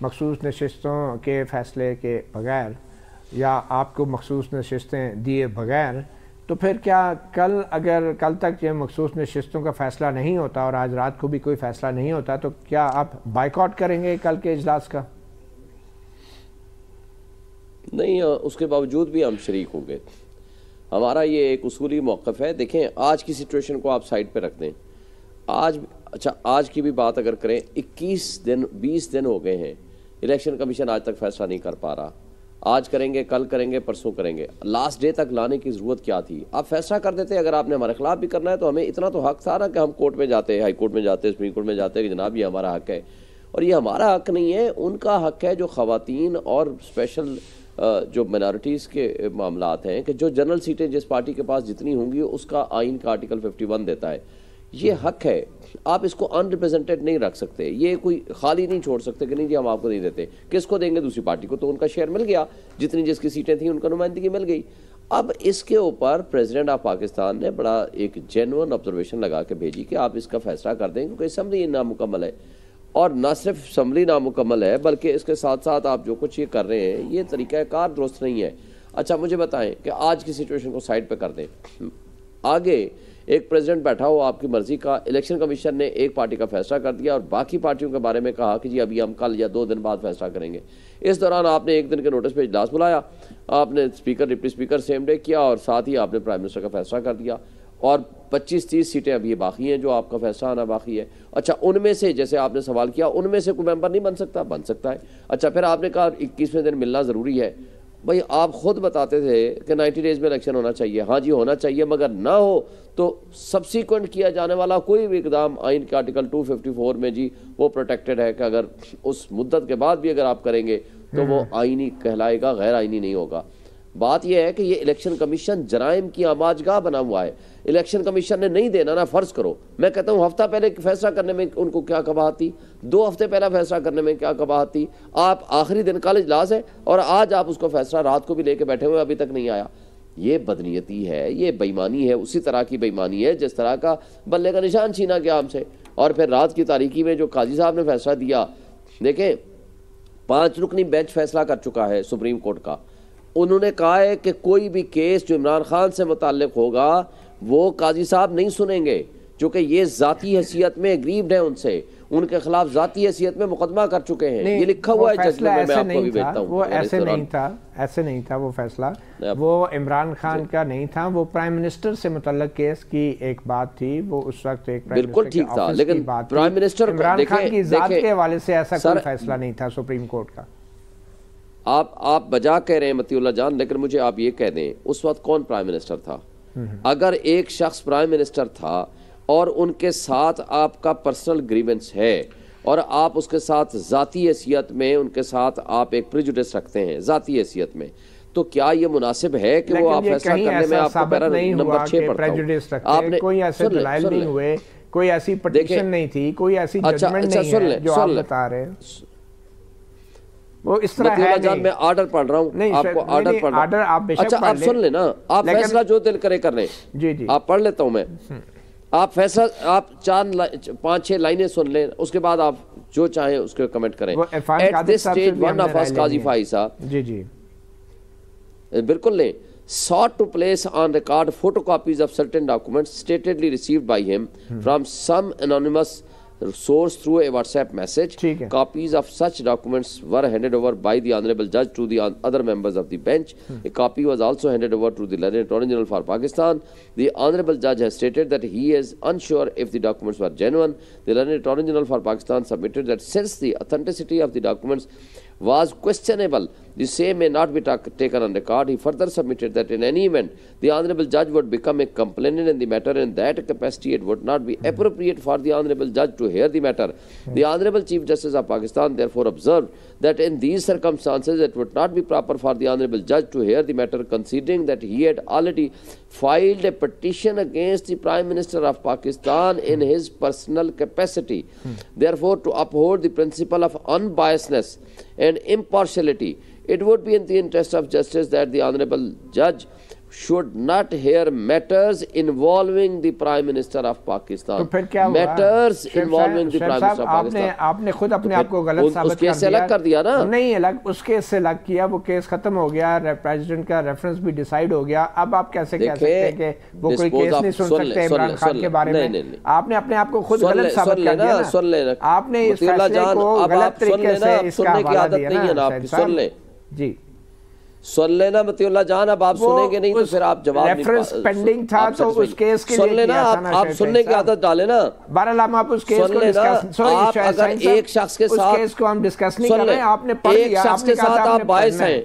مخصوص نشستوں کے فیصلے کے بغیر یا آپ کو مخصوص نشستیں دیے بغیر، تو پھر کیا اگر کل تک یہ مخصوص نشستوں کا فیصلہ نہیں ہوتا اور آج رات کو بھی کوئی فیصلہ نہیں ہوتا، تو کیا آپ بائیکاٹ کریں گے کل کے اجلاس کا؟ نہیں، اس کے باوجود بھی ہم شریک ہوں گے. ہمارا یہ ایک اصولی موقف ہے. دیکھیں، آج کی سچویشن کو آپ سائڈ پہ رکھ دیں. آج کی بھی بات اگر کریں، 20 دن ہو گئے ہیں، الیکشن کمیشن آج تک فیصلہ نہیں کر پا رہا. آج کریں گے، کل کریں گے، پرسوں کریں گے. لاسٹ ڈے تک لانے کی ضرورت کیا تھی؟ آپ فیصلہ کر دیتے. اگر آپ نے ہمارے خلاف بھی کرنا ہے تو ہمیں اتنا تو حق تھا نا کہ ہم کورٹ میں جاتے، ہائی کورٹ میں جاتے، سپریم کورٹ میں جاتے کہ جناب یہ ہمارا حق ہے. اور یہ ہمارا حق نہیں ہے، ان کا حق ہے جو خواتین اور اسپیشل جو مائنارٹیز کے معاملات ہیں، کہ جو جنرل سیٹیں جس پارٹی کے پاس جتنی ہوں گی اس کا آئین کا آرٹیکل 51 دیتا ہے. یہ حق ہے. آپ اس کو ان ریپرزینٹیڈ نہیں رکھ سکتے. یہ کوئی خالی نہیں چھوڑ سکتے کہ نہیں جی ہم آپ کو نہیں دیتے. کس کو دیں گے؟ دوسری پارٹی کو. تو ان کا شیئر مل گیا، جتنی جس کی سیٹیں تھیں ان کا نمائندگی مل گئی. اب اس کے اوپر پریزیڈنٹ آف پاکستان نے بڑا ایک جینوئن آبزرویشن لگا کے بھیجی کہ آپ اس کا فیصلہ کر دیں، کیونکہ اسمبلی نامکمل ہے. اور نہ صرف اسمبلی نامکمل ہے بلکہ اس کے ساتھ ساتھ آپ جو کچھ یہ کر رہے ہیں یہ طریقہ کار درست نہیں ہے. اچھا مجھے بتائیں کہ آج کی سچویشن کو سائڈ پہ کر دیں. آگے ایک پریزیڈنٹ بیٹھا ہو آپ کی مرضی کا، الیکشن کمیشن نے ایک پارٹی کا فیصلہ کر دیا اور باقی پارٹیوں کے بارے میں کہا کہ جی ابھی ہم کل یا 2 دن بعد فیصلہ کریں گے. اس دوران آپ نے 1 دن کے نوٹس پہ اجلاس بلایا، آپ نے speaker deputy speaker same day کیا اور ساتھ ہی آپ نے پرائم منسٹر کا فیصلہ کر دیا. اور 25-30 سیٹیں ابھی باقی ہیں جو آپ کا فیصلہ آنا باقی ہے. اچھا ان میں سے جیسے آپ نے سوال کیا ان میں سے کوئی ممبر نہیں بن سکتا؟ بن سکتا ہے. اچھا پھر آپ نے کہا 21ویں دن ملنا ضروری ہے. بھائی آپ خود بتاتے تھے کہ 90 ڈیز میں الیکشن ہونا چاہیے. ہاں جی ہونا چاہیے، مگر نہ ہو تو سبسیکوینٹ کیا جانے والا کوئی بھی اقدام آئین کے آرٹیکل 254 میں جی وہ پروٹیکٹڈ ہے کہ اگر اس مدت کے بعد بھی اگر آپ کریں گے تو وہ آئینی کہلائے گا، غیر آئینی نہیں ہوگا. بات یہ ہے کہ یہ الیکشن کمیشن جرائم کی آماج گاہ بنا ہوا ہے. الیکشن کمیشن نے نہیں دینا نا. فرض کرو میں کہتا ہوں ہفتہ پہلے فیصلہ کرنے میں ان کو کیا قباحت تھی، 2 ہفتے پہلے فیصلہ کرنے میں کیا قباحت تھی. آپ آخری دن کل اجلاس ہے اور آج آپ اس کو فیصلہ رات کو بھی لے کے بیٹھے ہوئے ابھی تک نہیں آیا. یہ بدنیتی ہے، یہ بےایمانی ہے، اسی طرح کی بےایمانی ہے جس طرح کا بلے کا نشان چھینا گیا ہم سے. اور پھر رات کی تاریکی میں جو قاضی صاحب نے فیصلہ دیا، دیکھیں 5 رکنی بینچ فیصلہ کر چکا ہے سپریم کورٹ کا. انہوں نے کہا ہے کہ کوئی بھی کیس جو عمران خان سے متعلق ہوگا وہ قاضی صاحب نہیں سنیں گے، چونکہ یہ ذاتی حیثیت میں اگریوڈ ہیں ان سے، ان کے خلاف ذاتی حیثیت میں مقدمہ کر چکے ہیں. یہ لکھا ہوا ہے ججمنٹ میں، آپ کو بھی بھیجتا ہوں. وہ ایسے نہیں تھا وہ فیصلہ، وہ عمران خان کا نہیں تھا، وہ پرائم منسٹر سے متعلق کیس کی ایک بات تھی. وہ اس وقت ایک بالکل ٹھیک تھا، لیکن پرائم منسٹر عمران خان کی ذات کے حوالے سے ایسا کوئی فیصلہ نہیں تھا سپریم کورٹ کا. آپ بجا کہہ رہے ہیں متی اللہ جان، لیکن مجھے آپ یہ کہہ دیں اس وقت کون پرائم منسٹر تھا؟ اگر ایک شخص پرائم منسٹر تھا اور ان کے ساتھ آپ کا پرسنل گریونس ہے اور آپ اس کے ساتھ ذاتی حیثیت میں ان کے ساتھ آپ ایک پریجوڈس رکھتے ہیں ذاتی حیثیت میں، تو کیا یہ مناسب ہے کہ وہ آپ فیصلہ کرنے میں آپ کو پیرا نمبر 6 پڑھتا ہوں؟ آپ نے کوئی ایسے دلائل نہیں ہوئے، کوئی ایسی پٹیشن نہیں تھی، کوئی ایسی ججمنٹ نہیں ہے جو آپ بتا رہے ہیں. وہ اس طرح ہے جان میں آرڈر پڑھ رہا ہوں، آپ کو آرڈر پڑھ رہا ہوں. اچھا آپ سن لیں نا، آپ فیصلہ جو دل کرے کر لیں. جی جی آپ پڑھ لیتا ہوں میں. آپ فیصلہ آپ 4-5-6 لائنیں سن لیں، اس کے بعد آپ جو چاہیں اس کے کمنٹ کریں. At this stage one of us قاضی فائزہ جی جی بالکل لیں sought to place on record photocopies of certain documents statedly received by him from some anonymous source through a WhatsApp message. Copies of such documents were handed over by the Honorable Judge to the other members of the bench. A copy was also handed over to the Learned Attorney General for Pakistan. The Honorable Judge has stated that he is unsure if the documents were genuine. The Learned Attorney General for Pakistan submitted that since the authenticity of the documents was questionable, the same may not be taken on record. He further submitted that in any event, the Honorable Judge would become a complainant in the matter. In that capacity, it would not be appropriate for the Honorable Judge to hear the matter. The Honorable Chief Justice of Pakistan therefore observed that in these circumstances, it would not be proper for the Honorable Judge to hear the matter, considering that he had already filed a petition against the Prime Minister of Pakistan in his personal capacity. Therefore, to uphold the principle of unbiasedness and impartiality, it would be in the interest of justice that the Honorable Judge should not hear matters involving the Prime Minister of Pakistan. تو پھر کیا ہوا؟ Matters involving the Prime Minister of Pakistan. آپ نے خود اپنے آپ کو غلط ثابت اس کیس سے الگ کر دیا نا؟ نہیں الگ، اس کیس سے الگ کیا، وہ کیس ختم ہو گیا، پریزیڈنٹ کا ریفرنس بھی ڈیسائیڈ ہو گیا. اب آپ کیسے کہہ سکتے ہیں کہ وہ کوئی کیس نہیں سن سکتے عمران خان کے بارے میں؟ آپ نے اپنے آپ کو خود غلط ثابت کر دیا نا. سن لیں آپ نے اس فیصلے کو غلط طریقے سے اس کا حوالہ دیا نا. سن لیں جی سن لینا مطیع اللہ جان. اب آپ سنیں گے نہیں تو پھر آپ جواب نہیں ریفرنس پینڈنگ تھا تو اس کیس کے سن لینا. آپ سننے کی عادت ڈالیں نا. بہرحال آپ اس کیس کو ڈسکس، آپ اگر ایک شخص کے ساتھ، اس کیس کو ہم ڈسکس نہیں کر رہے ہیں. آپ نے پڑھ لیا، ایک شخص کے ساتھ آپ باعث ہیں،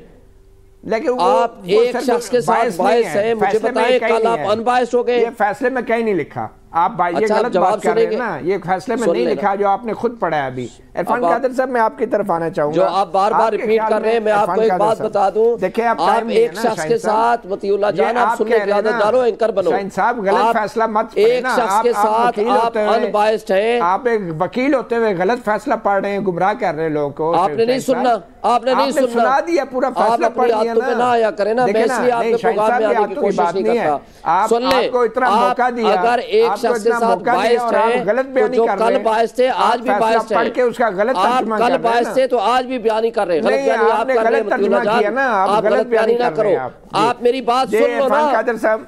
لیکن آپ ایک شخص کے ساتھ باعث ہیں. مجھے بتائیں کل آپ ان بائسڈ ہو گئے؟ یہ فیصلے میں کہیں نہیں لکھا. آپ یہ غلط بات کر رہے ہیں نا، یہ فیصلے میں نہیں لکھا جو آپ نے خود پڑھا ہے. ابھی عرفان قادر صاحب میں آپ کی طرف آنا چاہوں گا. جو آپ بار بار ریپیٹ کر رہے ہیں، میں آپ کو ایک بات بتا دوں. دیکھیں آپ ایک شخص کے ساتھ مطیع اللہ جان آپ سننے کی عادت ڈالو، اینکر بنو. شاہین صاحب غلط فیصلہ مت پڑھیں. ایک شخص کے ساتھ آپ ان بائسڈ ہیں. آپ ایک وکیل ہوتے ہوئے غلط فیصلہ پڑھ رہے ہیں، گمراہ کر رہے ہیں لوگوں کو. آپ نے نہیں سننا، آپ نے نہیں سنا دیا، پورا فیصلہ پڑھ لیا نا. نہ آیا کریں نا، میں اس لیے آپ کے پروگرام میں آنے کی کوشش نہیں کرتا. سن لیں، آپ اگر ایک شخص کے ساتھ باعث ہیں تو جو کل باعث تھے آج بھی باعث ہیں. آپ کل باعث تھے تو آج بھی بیانی کر رہے ہیں. غلط بیانی آپ کر رہے ہیں مطیع اللہ جان. آپ غلط بیانی نہ کرو. آپ میری بات سن لو نا.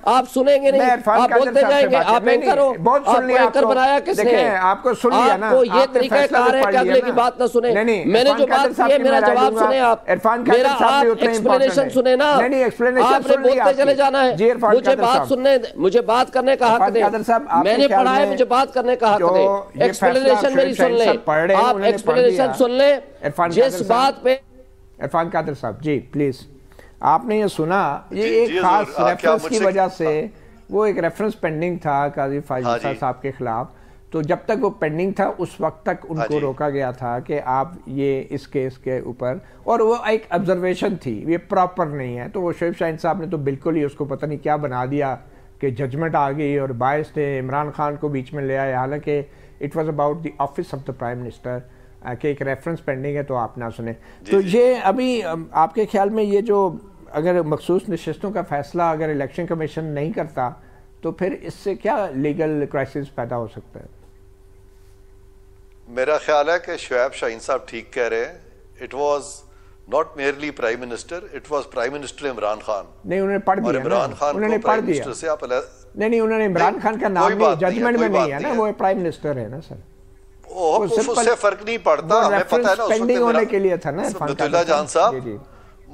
آپ سنیں گے نہیں، آپ بولتے جائیں گے. آپ اینکر ہو، آپ کو اینکر بنایا کس نے؟ آپ کو یہ طریقہ کار ہے کہ اگلے کی بات نہ سنیں. میں نے جو بات کی ہے میرا جواب سنیں. آپ میرا آپ ایکسپلینیشن سنیں نا. آپ نے بولتے چلے جانا ہے. مجھے بات سننے، مجھے بات کرنے کا حق دیں. میں نے پڑھا ہے، مجھے بات کرنے کا حق دیں. ایکسپلینیشن میری سن لیں. آپ ایکسپلینیشن سن لیں جس بات پہ. عرفان قادر صاحب جی پلیز، آپ نے یہ سنا، یہ ایک خاص ریفرنس کی وجہ سے، وہ ایک ریفرنس پینڈنگ تھا قاضی فائز عیسیٰ صاحب کے خلاف. تو جب تک وہ پینڈنگ تھا اس وقت تک ان کو روکا گیا تھا کہ آپ یہ اس کیس کے اوپر، اور وہ ایک آبزرویشن تھی، یہ پراپر نہیں ہے. تو وہ شعیب شاہین صاحب نے تو بالکل ہی اس کو پتہ نہیں کیا بنا دیا کہ ججمنٹ آ گئی اور باعث تھے عمران خان کو بیچ میں لے آئے. حالانکہ it was about the office of the prime minister کہ ایک ریفرنس پینڈنگ ہے تو آپ نہ سنیں. تو یہ ابھی آپ کے خیال میں یہ جو اگر مخصوص نشستوں کا فیصلہ اگر الیکشن کمیشن نہیں کرتا تو پھر اس سے کیا لیگل کرائسس پیدا ہو سکتا ہے؟ میرا خیال ہے کہ شعیب شاہین صاحب ٹھیک کہہ رہے ہیں. It was not merely prime minister, it was prime minister Imran Khan. نہیں انہوں نے پڑھ دیا، عمران خان کو پرائم منسٹر سے آپ نہیں انہوں نے عمران خان کا نام نہیں، ججمنٹ میں نہیں ہے نا، وہ پرائم منسٹر ہے نا سر. اس سے فرق نہیں پڑتا، ہمیں پتہ ہے نا. پینڈنگ ہونے کے لیے تھا نا مطیع اللہ جان صاحب،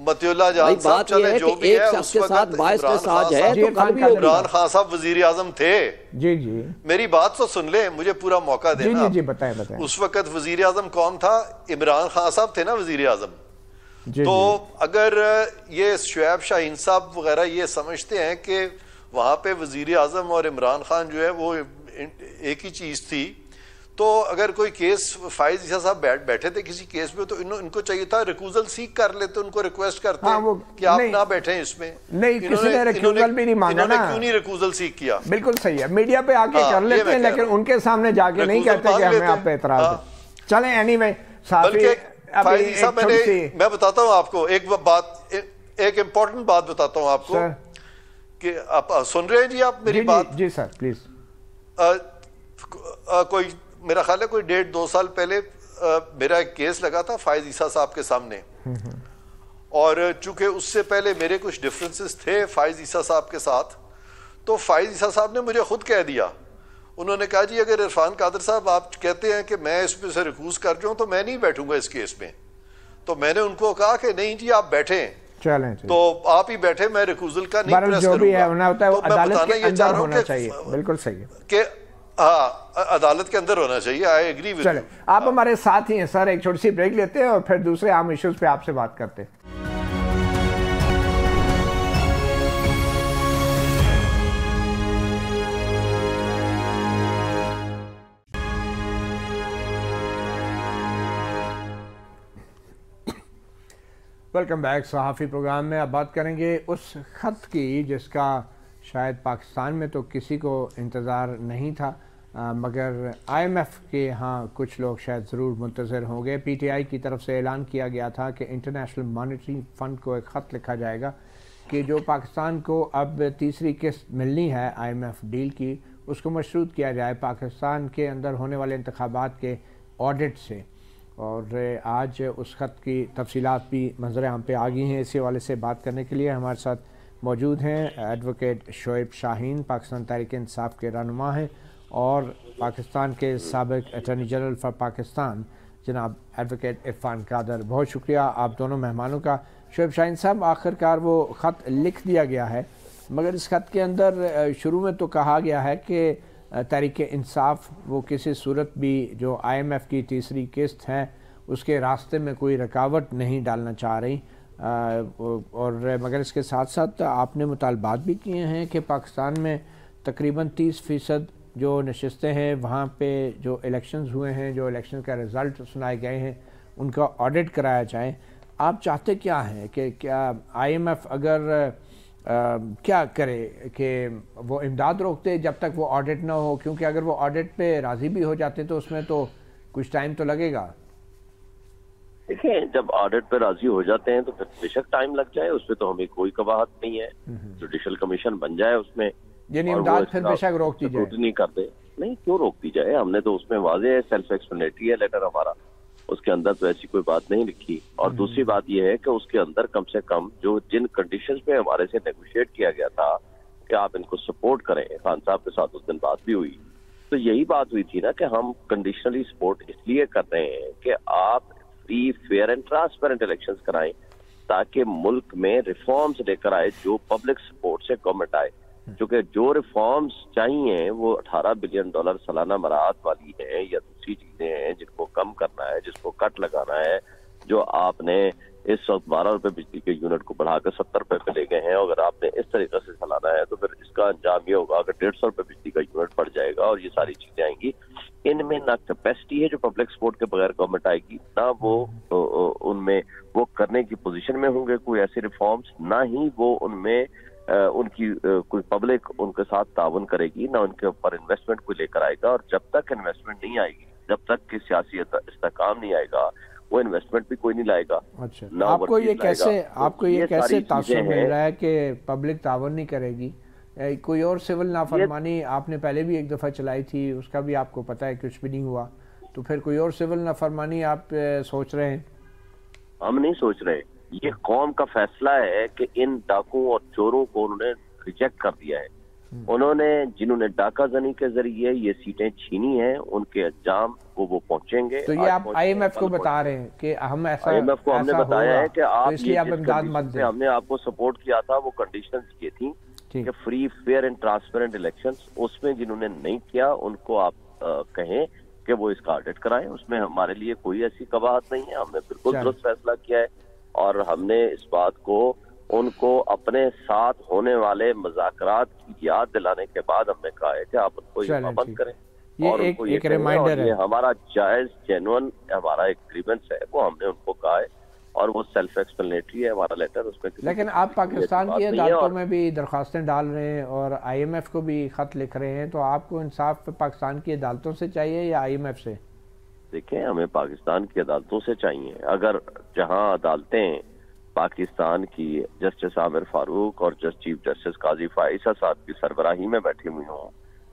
مطیع اللہ جان صاحب چلے جو بھی ہے اس وقت عمران خان صاحب وزیر اعظم تھے. جی جی میری بات تو سن لیں، مجھے پورا موقع دینا. جی بتائیں. اس وقت وزیر اعظم کون تھا؟ عمران خان صاحب تھے نا وزیر اعظم. تو اگر یہ شعیب شاہین صاحب وغیرہ یہ سمجھتے ہیں کہ وہاں پہ وزیر اعظم اور عمران خان جو ہے وہ ایک ہی چیز تھی، تو اگر کوئی کیس فائز عیسیٰ صاحب بیٹھے تھے کسی کیس میں تو ان کو چاہیے تھا ریکوزل سیک کر لیتے، ان کو ریکویسٹ کرتے کہ آپ نہ بیٹھیں اس میں. نہیں کسی نے ریکوزل بھی نہیں مانگا نا. کیوں نہیں ریکوزل سیک کیا؟ بالکل صحیح ہے، میڈیا پہ آ کے کر لیتے ہیں لیکن ان کے سامنے جا کے نہیں کہتے کہ ہمیں آپ پہ اعتراض ہے. چلیں اینی وے فائز صاحب میں بتاتا ہوں آپ کو ایک بات، ایک امپورٹنٹ بات بتاتا ہوں آپ کو کہ آپ سن رہے ہیں جی آپ میری بات؟ جی سر پلیز. کوئی میرا خیال ہے کوئی 1.5-2 سال پہلے میرا ایک کیس لگا تھا فائز عیسیٰ صاحب کے سامنے، اور چونکہ اس سے پہلے میرے کچھ ڈفرینسز تھے فائز عیسیٰ صاحب کے ساتھ، تو فائز عیسیٰ صاحب نے مجھے خود کہہ دیا. انہوں نے کہا جی اگر عرفان قادر صاحب آپ کہتے ہیں کہ میں اس میں سے ریکوز کر جاؤں تو میں نہیں بیٹھوں گا اس کیس میں. تو میں نے ان کو کہا کہ نہیں جی آپ بیٹھیں، تو آپ ہی بیٹھے، میں ریکوزل کا نہیں پریس کروں گا. تو میں بتانا یہ چاہ رہا ہوں بالکل صحیح کہ ہاں عدالت کے اندر ہونا چاہیے. I agree with you. آپ ہمارے ساتھ ہی ہیں سر، ایک چھوٹی سی بریک لیتے ہیں اور پھر دوسرے عام ایشوز پہ آپ سے بات کرتے ہیں. Welcome back. صحافی پروگرام میں اب بات کریں گے اس خط کی جس کا شاید پاکستان میں تو کسی کو انتظار نہیں تھا، مگر آئی ایم ایف کے ہاں کچھ لوگ شاید ضرور منتظر ہوں گے. پی ٹی آئی کی طرف سے اعلان کیا گیا تھا کہ انٹرنیشنل مانیٹری فنڈ کو ایک خط لکھا جائے گا کہ جو پاکستان کو اب تیسری قسط ملنی ہے IMF ڈیل کی، اس کو مشروط کیا جائے پاکستان کے اندر ہونے والے انتخابات کے آڈٹ سے، اور آج اس خط کی تفصیلات بھی منظر عام پہ آ گئی ہیں۔ اسی حوالے سے بات کرنے کے لیے ہمارے ساتھ موجود ہیں ایڈوکیٹ شعیب شاہین، پاکستان تحریک انصاف کے رہنما ہیں، اور پاکستان کے سابق اٹارنی جنرل فار پاکستان جناب ایڈوکیٹ عرفان قادر۔ بہت شکریہ آپ دونوں مہمانوں کا۔ شعیب شاہین صاحب، آخر کار وہ خط لکھ دیا گیا ہے، مگر اس خط کے اندر شروع میں تو کہا گیا ہے کہ تحریک انصاف وہ کسی صورت بھی جو IMF کی تیسری قسط ہے اس کے راستے میں کوئی رکاوٹ نہیں ڈالنا چاہ رہی، اور مگر اس کے ساتھ ساتھ آپ نے مطالبات بھی کیے ہیں کہ پاکستان میں تقریباً 30% جو نشستیں ہیں وہاں پہ جو الیکشنز ہوئے ہیں، جو الیکشن کا رزلٹ سنائے گئے ہیں، ان کا آڈٹ کرایا جائے۔ آپ چاہتے کیا ہیں کہ کیا IMF اگر کیا کرے کہ وہ امداد روک دے جب تک وہ آڈٹ نہ ہو؟ کیونکہ اگر وہ آڈٹ پہ راضی بھی ہو جاتے تو اس میں تو کچھ ٹائم تو لگے گا۔ دیکھیں، جب آڈٹ پہ راضی ہو جاتے ہیں تو پھر بے شک ٹائم لگ جائے، اس پہ تو ہمیں کوئی قباحت نہیں ہے، جوڈیشل کمیشن بن جائے اس میں، یعنی امداد پھر بے شک روک دی جائے۔ نہیں کر دے، نہیں کیوں روک دی جائے؟ ہم نے تو اس میں واضح سیلف ایکسپلینیٹری ہے لیٹر ہمارا، اس کے اندر تو ایسی کوئی بات نہیں لکھی۔ اور دوسری بات یہ ہے کہ اس کے اندر کم سے کم جو جن کنڈیشنز پہ ہمارے سے نیگوشیٹ کیا گیا تھا کہ آپ ان کو سپورٹ کریں، خان صاحب کے ساتھ اس دن بات بھی ہوئی، تو یہی بات ہوئی تھی نا کہ ہم کنڈیشنلی سپورٹ اس لیے کر رہے ہیں کہ آپ free, fair and transparent elections کرائیں تاکہ ملک میں ریفارمز لے کر آئے جو پبلک سپورٹ سے گورنمنٹ آئے، کیونکہ جو ریفارمز چاہیے وہ $18 بلین سالانہ مراعات والی ہیں یا دوسری چیزیں ہیں جن کو کم کرنا ہے، جس کو کٹ لگانا ہے، جو آپ نے اس وقت $12 بجلی کے یونٹ کو بڑھا کر $70 پہ لے گئے ہیں، اگر آپ نے اس طریقے سے چلانا ہے تو پھر اس کا انجام یہ ہوگا کہ $150 بجلی کا یونٹ بڑھ جائے گا، اور یہ ساری چیزیں آئیں گی۔ ان میں نہ کیپیسٹی ہے جو پبلک سپورٹ کے بغیر گورنمنٹ آئے گی، نہ وہ ان میں وہ کرنے کی پوزیشن میں ہوں گے کوئی ایسے ریفارمز، نہ ہی وہ ان میں ان کی کوئی پبلک ان کے ساتھ تعاون کرے گی، نہ ان کے اوپر انویسٹمنٹ کوئی لے کر آئے گا۔ اور جب تک انویسٹمنٹ نہیں آئے گی، جب تک کہ سیاسی استحکام نہیں آئے گا، وہ انویسٹمنٹ بھی کوئی نہیں لائے گا۔ اچھا، آپ کو یہ کیسے تاثر مل رہا ہے کہ پبلک تعاون نہیں کرے گی؟ کوئی اور سول نافرمانی آپ نے پہلے بھی ایک دفعہ چلائی تھی، اس کا بھی آپ کو پتہ ہے کچھ بھی نہیں ہوا، تو پھر کوئی اور سول نافرمانی آپ سوچ رہے ہیں؟ ہم نہیں سوچ رہے، یہ قوم کا فیصلہ ہے کہ ان ڈاکوں اور چوروں کو انہوں نے ریجیکٹ کر دیا ہے۔ انہوں نے جنہوں نے ڈاکہ زنی کے ذریعے یہ سیٹیں چھینی ہیں، ان کے انجام کو وہ پہنچیں گے۔ تو یہ آپ IMF کو بتا رہے ہیں کہ ہم ایسا IMF کو ہم نے بتایا ہے کہ آپ اس لیے آپ امداد مت دیں۔ ہم نے آپ کو سپورٹ کیا تھا، وہ کنڈیشنز یہ تھیں کہ free, fair and transparent elections, اس میں جنہوں نے نہیں کیا ان کو آپ کہیں کہ وہ اس کا آڈٹ کرائیں، اس میں ہمارے لیے کوئی ایسی قباحت نہیں ہے۔ ہم نے بالکل درست فیصلہ کیا ہے، اور ہم نے اس بات کو ان کو اپنے ساتھ ہونے والے مذاکرات کی یاد دلانے کے بعد ہم نے کہا ہے کہ آپ ان کو یہ پابند کریں، اور ان کو ایک ریمائنڈر ہے، یہ ہمارا جائز جینون ہمارا ایک گریونس ہے، وہ ہم نے ان کو کہا ہے، اور وہ سیلف ایکسپلینیٹری ہے ہمارا لیٹر، اس میں۔ لیکن آپ پاکستان کی عدالتوں میں بھی درخواستیں ڈال رہے ہیں اور IMF کو بھی خط لکھ رہے ہیں، تو آپ کو انصاف پاکستان کی عدالتوں سے چاہیے یا IMF سے؟ دیکھیں، ہمیں پاکستان کی عدالتوں سے چاہیے۔ اگر جہاں عدالتیں پاکستان کی جسٹس عامر فاروق اور چیف جسٹس قاضی فائزہ صاحب کی سربراہی میں بیٹھی ہوئی ہوں،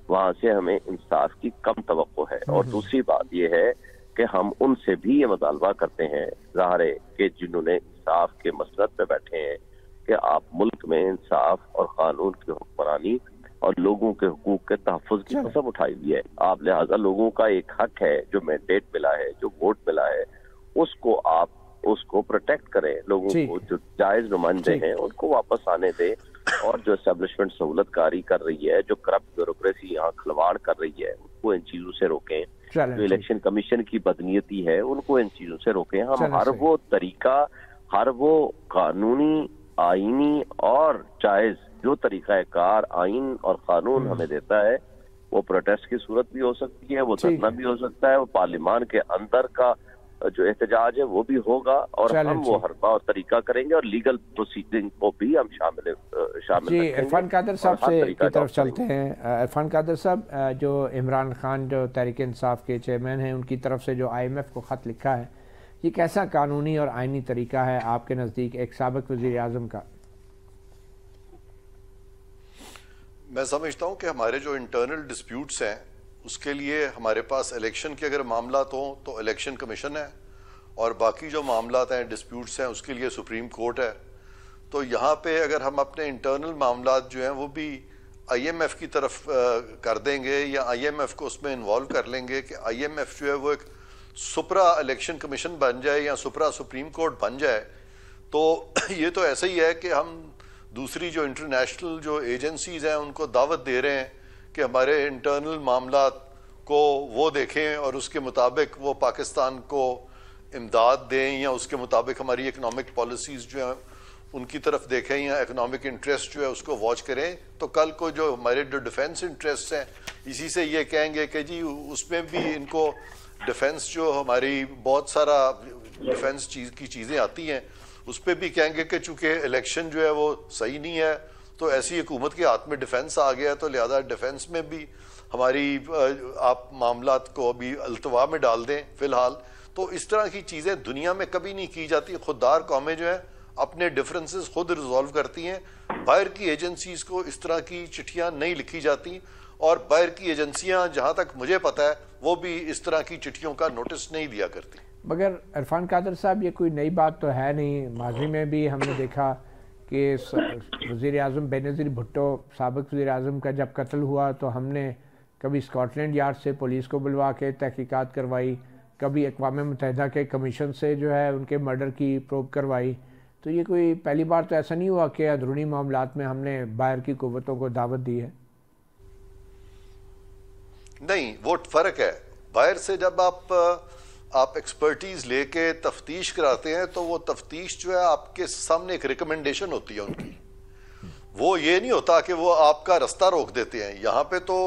وہاں سے ہمیں انصاف کی کم توقع ہے۔ اور دوسری بات یہ ہے کہ ہم ان سے بھی یہ مطالبہ کرتے ہیں، ظاہر ہے کہ جنہوں نے انصاف کے مسند پہ بیٹھے ہیں، کہ آپ ملک میں انصاف اور قانون کی حکمرانی اور لوگوں کے حقوق کے تحفظ کی قسم اٹھائی ہوئی ہے۔ آپ لہٰذا لوگوں کا ایک حق ہے، جو مینڈیٹ ملا ہے، جو ووٹ ملا ہے، اس کو آپ اس کو پروٹیکٹ کریں، لوگوں کو جو جائز نمائندے ہیں ان کو واپس آنے دیں، اور جو اسٹیبلشمنٹ سہولت کاری کر رہی ہے، جو کرپٹ بیوروکریسی یہاں کھلواڑ کر رہی ہے، ان کو ان چیزوں سے روکیں۔ جو الیکشن کمیشن کی بدنیتی ہے ان کو ان چیزوں سے روکیں۔ ہم ہر وہ طریقہ، ہر وہ قانونی، آئینی اور جائز جو طریقہ کار آئین اور قانون ہمیں دیتا ہے، وہ پروٹیسٹ کی صورت بھی ہو سکتی ہے، وہ دھرنا بھی ہو سکتا ہے، وہ پارلیمان کے اندر کا جو احتجاج ہے وہ بھی ہوگا، اور ہم وہ حربہ اور طریقہ کریں گے، اور لیگل پروسیڈنگ کو بھی ہم شامل جی عرفان قادر صاحب سے کی طرف چلتے ہیں۔ عرفان قادر صاحب، جو عمران خان جو تحریک انصاف کے چیئرمین ہیں، ان کی طرف سے جو IMF کو خط لکھا ہے، یہ کیسا قانونی اور آئینی طریقہ ہے آپ کے نزدیک ایک سابق وزیر اعظم کا؟ میں سمجھتا ہوں کہ ہمارے جو انٹرنل ڈسپیوٹس ہیں اس کے لیے ہمارے پاس الیکشن کے اگر معاملات ہوں تو الیکشن کمیشن ہے، اور باقی جو معاملات ہیں ڈسپیوٹس ہیں اس کے لیے سپریم کورٹ ہے. تو یہاں پہ اگر ہم اپنے انٹرنل معاملات جو ہیں وہ بھی آئی ایم ایف کی طرف کر دیں گے یا آئی ایم ایف کو اس میں انوالو کر لیں گے کہ آئی ایم ایف جو ہے وہ ایک سپرا الیکشن کمیشن بن جائے یا سپرا سپریم کورٹ بن جائے، تو یہ تو ایسا ہی ہے کہ ہم دوسری جو انٹرنیشنل جو ایجنسیز ہیں ان کو دعوت دے رہے ہیں کہ ہمارے انٹرنل معاملات کو وہ دیکھیں اور اس کے مطابق وہ پاکستان کو امداد دیں یا اس کے مطابق ہماری اکنامک پالیسیز جو ہیں ان کی طرف دیکھیں یا اکنامک انٹرسٹ جو ہے اس کو واچ کریں. تو کل کو جو ہمارے جو ڈیفنس انٹرسٹ ہیں اسی سے یہ کہیں گے کہ جی اس میں بھی ان کو ڈیفنس جو ہماری بہت سارا ڈیفنس کی چیزیں آتی ہیں اس پہ بھی کہیں گے کہ چونکہ الیکشن جو ہے وہ صحیح نہیں ہے تو ایسی حکومت کے ہاتھ میں ڈیفنس آ گیا تو لہذا ڈیفنس میں بھی ہماری آپ معاملات کو ابھی التوا میں ڈال دیں فی الحال. تو اس طرح کی چیزیں دنیا میں کبھی نہیں کی جاتی. خوددار قومیں جو ہیں اپنے ڈفرینسز خود ریزالو کرتی ہیں. باہر کی ایجنسیز کو اس طرح کی چٹھیاں نہیں لکھی جاتی، اور باہر کی ایجنسیاں جہاں تک مجھے پتہ ہے وہ بھی اس طرح کی چٹھیوں کا نوٹس نہیں دیا کرتی. مگر عرفان قادر صاحب یہ کوئی نئی بات تو ہے نہیں. ماضی میں بھی ہم نے دیکھا کہ وزیر اعظم بینظیر بھٹو سابق وزیر اعظم کا جب قتل ہوا تو ہم نے کبھی اسکاٹ لینڈ یارڈ سے پولیس کو بلوا کے تحقیقات کروائی، کبھی اقوام متحدہ کے کمیشن سے جو ہے ان کے مرڈر کی پروب کروائی. تو یہ کوئی پہلی بار تو ایسا نہیں ہوا کہ اندرونی معاملات میں ہم نے باہر کی قوتوں کو دعوت دی ہے. نہیں، وہ فرق ہے. باہر سے جب آپ ایکسپرٹیز لے کے تفتیش کراتے ہیں تو وہ تفتیش جو ہے آپ کے سامنے ایک ریکمنڈیشن ہوتی ہے ان کی، وہ یہ نہیں ہوتا کہ وہ آپ کا رستہ روک دیتے ہیں. یہاں پہ تو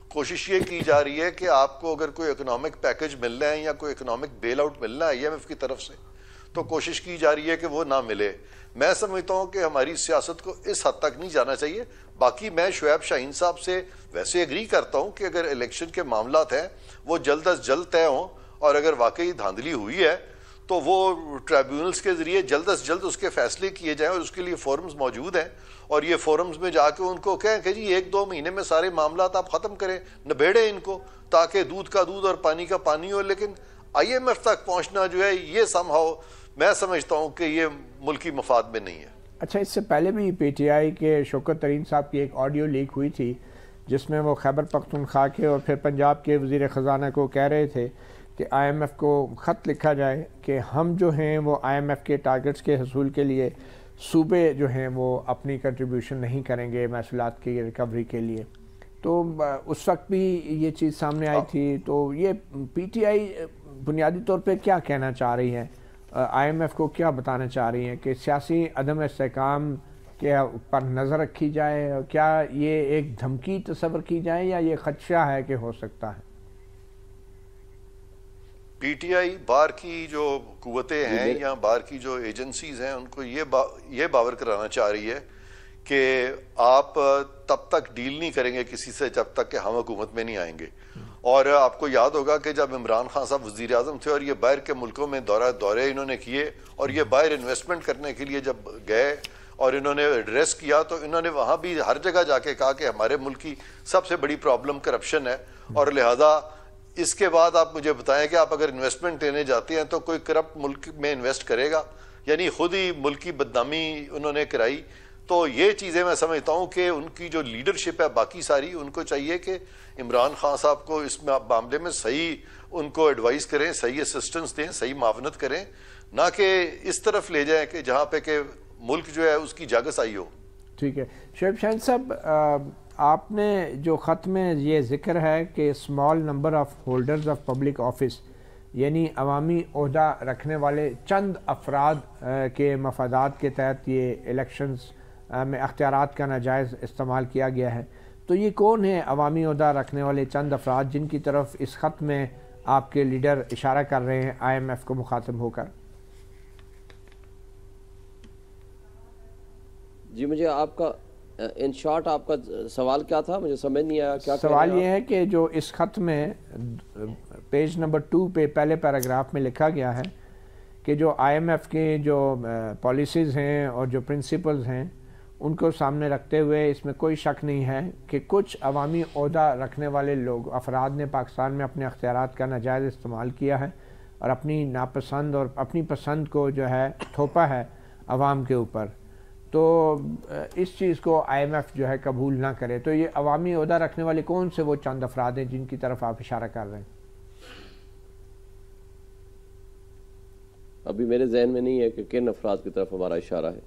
کوشش یہ کی جا رہی ہے کہ آپ کو اگر کوئی اکنامک پیکج ملنا ہے یا کوئی اکنامک بیل آؤٹ ملنا ہے آئی ایم ایف کی طرف سے تو کوشش کی جا رہی ہے کہ وہ نہ ملے. میں سمجھتا ہوں کہ ہماری سیاست کو اس حد تک نہیں جانا چاہیے. باقی میں شعیب شاہین صاحب سے ویسے ایگری کرتا ہوں کہ اگر الیکشن کے معاملات ہیں وہ جلد از جلد طے ہوں، اور اگر واقعی دھاندلی ہوئی ہے تو وہ ٹریبیونلز کے ذریعے جلد از جلد اس کے فیصلے کیے جائیں، اور اس کے لیے فورمز موجود ہیں. اور یہ فورمز میں جا کے ان کو کہیں کہ جی 1-2 مہینے میں سارے معاملات آپ ختم کریں، نبیڑیں ان کو، تاکہ دودھ کا دودھ اور پانی کا پانی ہو. لیکن آئی ایم ایف تک پہنچنا جو ہے یہ سم ہاؤ میں سمجھتا ہوں کہ یہ ملکی مفاد میں نہیں ہے. اچھا، اس سے پہلے بھی پی ٹی آئی کے شوکت ترین صاحب کی ایک آڈیو لیک ہوئی تھی جس میں وہ خیبر پختونخوا کے اور پھر پنجاب کے وزیر خزانہ کو کہہ رہے تھے کہ آئی ایم ایف کو خط لکھا جائے کہ ہم جو ہیں وہ آئی ایم ایف کے ٹارگٹس کے حصول کے لیے صوبے جو ہیں وہ اپنی کنٹریبیوشن نہیں کریں گے محصولات کی ریکوری کے لیے. تو اس وقت بھی یہ چیز سامنے آئی تھی. تو یہ پی ٹی آئی بنیادی طور پہ کیا کہنا چاہ رہی ہے، آئی ایم ایف کو کیا بتانا چاہ رہی ہیں کہ سیاسی عدم استحکام کے پر نظر رکھی جائے؟ کیا یہ ایک دھمکی تصور کی جائے یا یہ خدشہ ہے کہ ہو سکتا ہے؟ پی ٹی آئی باہر کی جو قوتیں ہیں یا باہر کی جو ایجنسیز ہیں ان کو یہ باور کرانا چاہ رہی ہے کہ آپ تب تک ڈیل نہیں کریں گے کسی سے جب تک کہ ہم حکومت میں نہیں آئیں گے. اور آپ کو یاد ہوگا کہ جب عمران خان صاحب وزیر اعظم تھے اور یہ باہر کے ملکوں میں دورے انہوں نے کیے اور یہ باہر انویسٹمنٹ کرنے کے لیے جب گئے اور انہوں نے ایڈریس کیا تو انہوں نے وہاں بھی ہر جگہ جا کے کہا کہ ہمارے ملک کی سب سے بڑی پرابلم کرپشن ہے، اور لہذا اس کے بعد آپ مجھے بتائیں کہ آپ اگر انویسٹمنٹ لینے جاتے ہیں تو کوئی کرپٹ ملک میں انویسٹ کرے گا؟ یعنی خود ہی ملک کی بدنامی انہوں نے کرائی. تو یہ چیزیں میں سمجھتا ہوں کہ ان کی جو لیڈرشپ ہے باقی ساری ان کو چاہیے کہ عمران خان صاحب کو اس معاملے میں صحیح ان کو ایڈوائز کریں، صحیح اسسٹنس دیں، صحیح معاونت کریں، نہ کہ اس طرف لے جائیں کہ جہاں پہ کہ ملک جو ہے اس کی جاگس آئی ہو. ٹھیک ہے. شعیب شاہین صاحب، آپ نے جو خط میں یہ ذکر ہے کہ small number of holders of public office, یعنی عوامی عہدہ رکھنے والے چند افراد کے مفادات کے تحت یہ الیکشنز میں اختیارات کا ناجائز استعمال کیا گیا ہے، تو یہ کون ہیں عوامی عہدہ رکھنے والے چند افراد جن کی طرف اس خط میں آپ کے لیڈر اشارہ کر رہے ہیں آئی ایم ایف کو مخاطب ہو کر؟ جی مجھے آپ کا ان شارٹ آپ کا سوال کیا تھا؟ مجھے سمجھ نہیں آیا. کیا سوال یہ ہے کہ جو اس خط میں پیج نمبر 2 پہ پہلے پیراگراف میں لکھا گیا ہے کہ جو آئی ایم ایف کے جو پالیسیز ہیں اور جو پرنسپلز ہیں ان کو سامنے رکھتے ہوئے اس میں کوئی شک نہیں ہے کہ کچھ عوامی عہدہ رکھنے والے لوگ افراد نے پاکستان میں اپنے اختیارات کا ناجائز استعمال کیا ہے اور اپنی ناپسند اور اپنی پسند کو جو ہے تھوپا ہے عوام کے اوپر. تو اس چیز کو آئی ایم ایف جو ہے قبول نہ کرے. تو یہ عوامی عہدہ رکھنے والے کون سے وہ چند افراد ہیں جن کی طرف آپ اشارہ کر رہے ہیں؟ ابھی میرے ذہن میں نہیں ہے کہ کن افراد کی طرف ہمارا اشارہ ہے،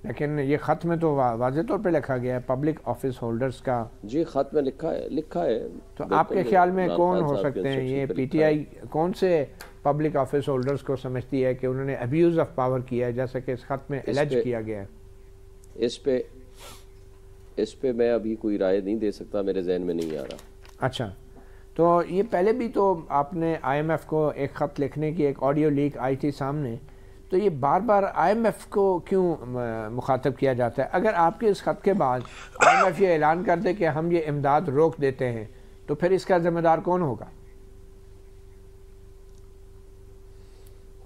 لیکن یہ خط میں تو واضح طور پہ لکھا گیا ہے پبلک آفس ہولڈرز کا. جی خط میں لکھا ہے. تو آپ کے خیال میں کون ہو سکتے ہیں یہ پی ٹی آئی کون سے پبلک آفس ہولڈرز کو سمجھتی ہے کہ انہوں نے ابیوز آف پاور کیا ہے جیسا کہ اس خط میں الج کیا گیا ہے؟ اس پہ میں ابھی کوئی رائے نہیں دے سکتا، میرے ذہن میں نہیں آ رہا. اچھا، تو یہ پہلے بھی تو آپ نے آئی ایم ایف کو ایک خط لکھنے کی ایک آڈیو لیک آئی تھی سامنے، تو یہ بار بار آئی ایم ایف کو کیوں مخاطب کیا جاتا ہے؟ اگر آپ کے اس خط کے بعد آئی ایم ایف یہ اعلان کر دے کہ ہم یہ امداد روک دیتے ہیں تو پھر اس کا ذمہ دار کون ہوگا؟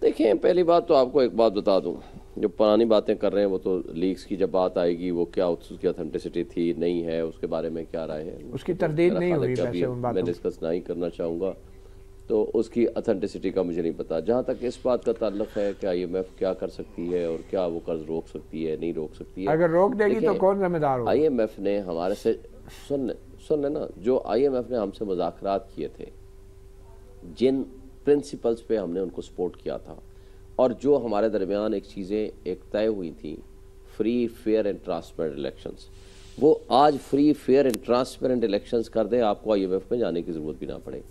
دیکھیں، پہلی بات تو آپ کو ایک بات بتا دوں، جو پرانی باتیں کر رہے ہیں وہ تو لیکس کی جب بات آئے گی وہ کیا اس کی اتھینٹسٹی تھی نہیں ہے، اس کے بارے میں کیا رائے ہے، اس کی تردید نہیں ہوئی ویسے ان باتوں میں ڈسکس نہیں کرنا چاہوں گا. تو اس کی اتھینٹسٹی کا مجھے نہیں پتا. جہاں تک اس بات کا تعلق ہے کہ آئی ایم ایف کیا کر سکتی ہے اور کیا وہ قرض روک سکتی ہے نہیں روک سکتی ہے، اگر روک دے گی تو کون ذمہ دار ہوگا؟ آئی ایم ایف نے ہمارے سے سن لیں نا، جو آئی ایم ایف نے ہم سے مذاکرات کیے تھے، جن پرنسپلز پہ ہم نے ان کو سپورٹ کیا تھا، اور جو ہمارے درمیان ایک چیزیں ایک طے ہوئی تھیں، free fair and transparent elections, وہ آج free fair and transparent elections کر دیں، آپ کو آئی ایم ایف میں جانے کی ضرورت بھی نہ پڑے.